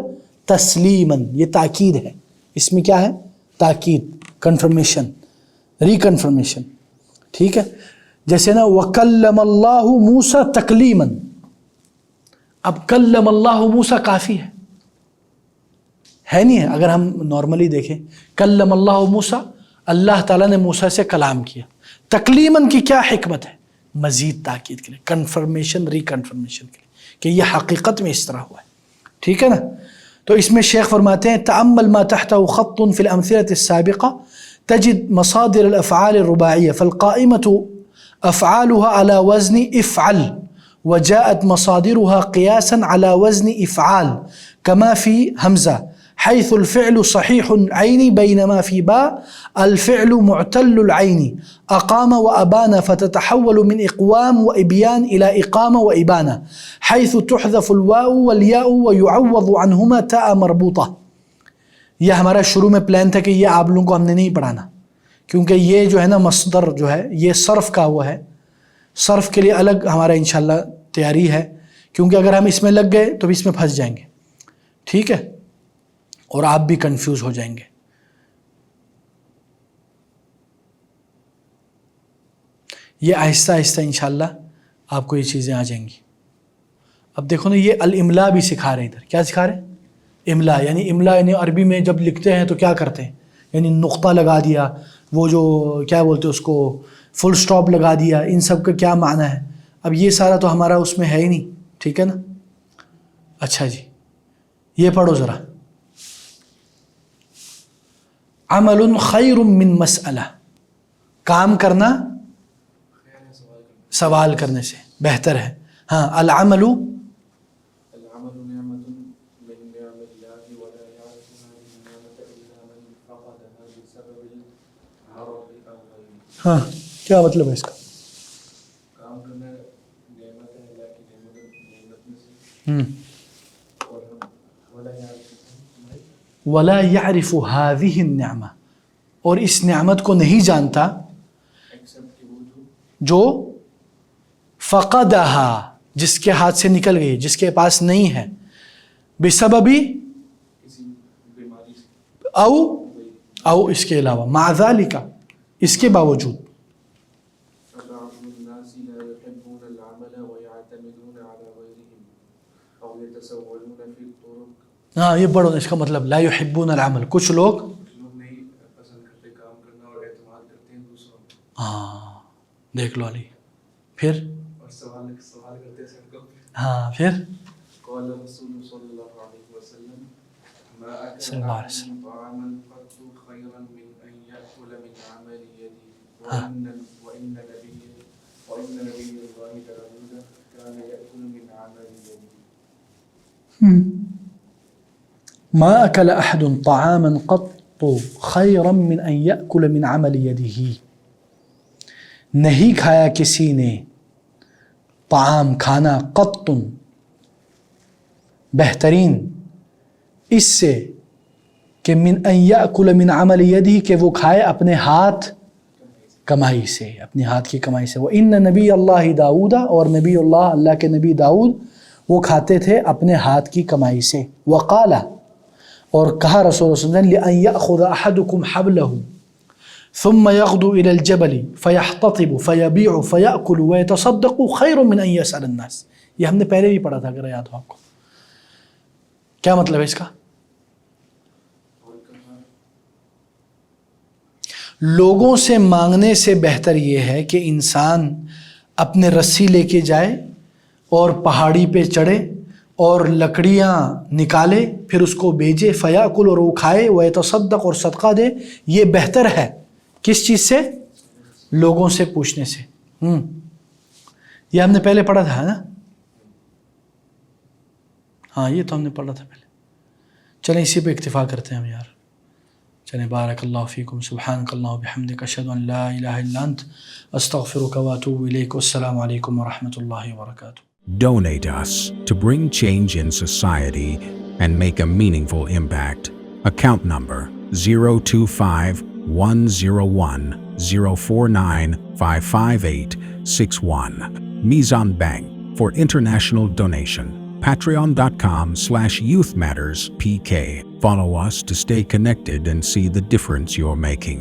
تسلیما یہ تاکید ہے، اس میں کیا ہے؟ تاکید، کنفرمیشن، ریکنفرمیشن. ٹھیک ہے. جیسے نا وَكَلَّمَ اللَّهُ مُوسَى تَكْلِيمًا. اب کلم اللہ موسیٰ کافی ہے نہیں ہے. اگر ہم نارملی دیکھیں کلم اللہ موسیٰ، اللہ تعالیٰ نے موسیٰ سے کلام کیا. تکلیماً کی کیا حکمت ہے؟ مزید تاکید کے لیے، کنفرمیشن، ریکنفرمیشن کے لیے کہ یہ حقیقت میں اس طرح ہوا ہے. ٹھیک ہے نا. تو اس میں شیخ فرماتے ہیں تأمل ما تحته خط في الأمثلة السابقة تجد مصادر الأفعال الرباعية فالقائمة أفعالها على وزن افعل، وجاءت مصادرها قياسا على وزن افعال كما في همزة حيث الفعل صحيح العين بينما في باء الفعل معتل العين. أقام وأبان فتتحول من إقوام وإبيان إلى إقامة وإبانة حيث تحذف الواو والياء ويعوض عنهما تاء مربوطة. یہ ہمارا شروع میں پلان تھا کہ یہ آپ لوگوں کو ہم نے نہیں پڑھانا، کیونکہ یہ جو ہے نا مصدر جو ہے یہ صرف کا ہوا ہے. صرف کے لیے الگ ہمارا انشاءاللہ تیاری ہے، کیونکہ اگر ہم اس میں لگ گئے تو اس میں پھنس جائیں گے. ٹھیک ہے. اور آپ بھی کنفیوز ہو جائیں گے. یہ آہستہ آہستہ انشاءاللہ آپ کو یہ چیزیں آ جائیں گی. اب دیکھو نا یہ الاملا بھی سکھا رہے ہیں ادھر. کیا سکھا رہے ہیں؟ املا. یعنی عربی میں جب لکھتے ہیں تو کیا کرتے ہیں؟ یعنی نقطہ لگا دیا, وہ جو کیا بولتے ہیں اس کو, فل سٹاپ لگا دیا, ان سب کا کیا معنی ہے؟ اب یہ سارا تو ہمارا اس میں ہے ہی نہیں, ٹھیک ہے نا. اچھا جی, یہ پڑھو ذرا. عمل خیر من مسئلہ, کام کرنا سوال کرنے سے بہتر ہے. ہاں, العمل العمل نعمة من نعم الله ولا يعرفها النعمة إلا من فقدها بسبب العرض أو غيره. ہاں, کیا مطلب ہے اس کا؟ کام کرنا نعمت ہے, اللہ کی نعمت میں سے, اور ولا يعرف هذه النعمة, اور اس نعمت کو نہیں جانتا ایکسپٹ کہ وہ جو فقدها, جس کے ہاتھ سے نکل گئی, جس کے پاس نہیں ہے, بسبب کسی بیماری سے, او اس کے علاوہ, مع ذلك, اس کے باوجود. فبعض الناس لا يحبون العمل ويعتمدون على غيرهم أو يتسولون في الطرق. ہاں, یہ پڑھو اس کا مطلب, لا يحبون العمل, کچھ لوگ نہیں پسند کرتے کام کرنا اور اعتماد کرتے ہیں دوسروں پر. ہاں, دیکھ لو علی. پھر اور سوال کرتے ہیں سب کو. ہاں, پھر قال رسول صلی اللہ علیہ وسلم ما صلی أكل اللہ علیہ وسلم. أحد طعاما قط خيرا من أن يأكل من عمل يده وإن نبي الله داود كان يأكل من عمل يده. ما أكل أحد طعاما قط خيرا من أن يأكل من عمل يده, نہیں کھایا کسی نے طعام, کھانا, قط, بہترین, اس سے کہ من ان یأکل من عمل یدہ, کہ وہ کھائے اپنے ہاتھ کمائی سے, اپنے ہاتھ کی کمائی سے. وَإِنَّ نبی اللہ داؤد, اور نبی اللہ کے نبی داؤد وہ کھاتے تھے اپنے ہاتھ کی کمائی سے. وقال, اور کہا رسول اللہ صلی اللہ علیہ وسلم, لأن يأخذ أحدكم حبله ثم يغدو إلى الجبل فيحتطب فيبيع فيأكل ويتصدق خير من أن يسأل الناس. یہ ہم نے پہلے بھی پڑھا تھا, اگر یاد ہو آپ کو. کیا مطلب ہے اس کا؟ لوگوں سے مانگنے سے بہتر یہ ہے کہ انسان اپنے رسی لے کے جائے اور پہاڑی پہ چڑھے اور لکڑیاں نکالے, پھر اس کو بیچے, فیاکل, اور وہ کھائے, ویتصدق, اور صدقہ دے. یہ بہتر ہے کس چیز سے؟ لوگوں سے پوچھنے سے. یہ ہم نے پہلے پڑھا تھا نا. ہاں, یہ تو ہم نے پڑھا تھا پہلے. چلیں اسی پہ اکتفا کرتے ہیں ہم یار. چلیں, بارک اللہ فیکم, سبحانک اللہ وبحمدک, اشہد ان لا الہ الا انت, استغفرک واتوب الیک. السلام علیکم ورحمۃ اللہ وبرکاتہ. Donate us to bring change in society and make a meaningful impact. Account number 025-101-049-55861. Mizan Bank for international donation. Patreon.com/YouthMattersPK. Follow us to stay connected and see the difference you're making.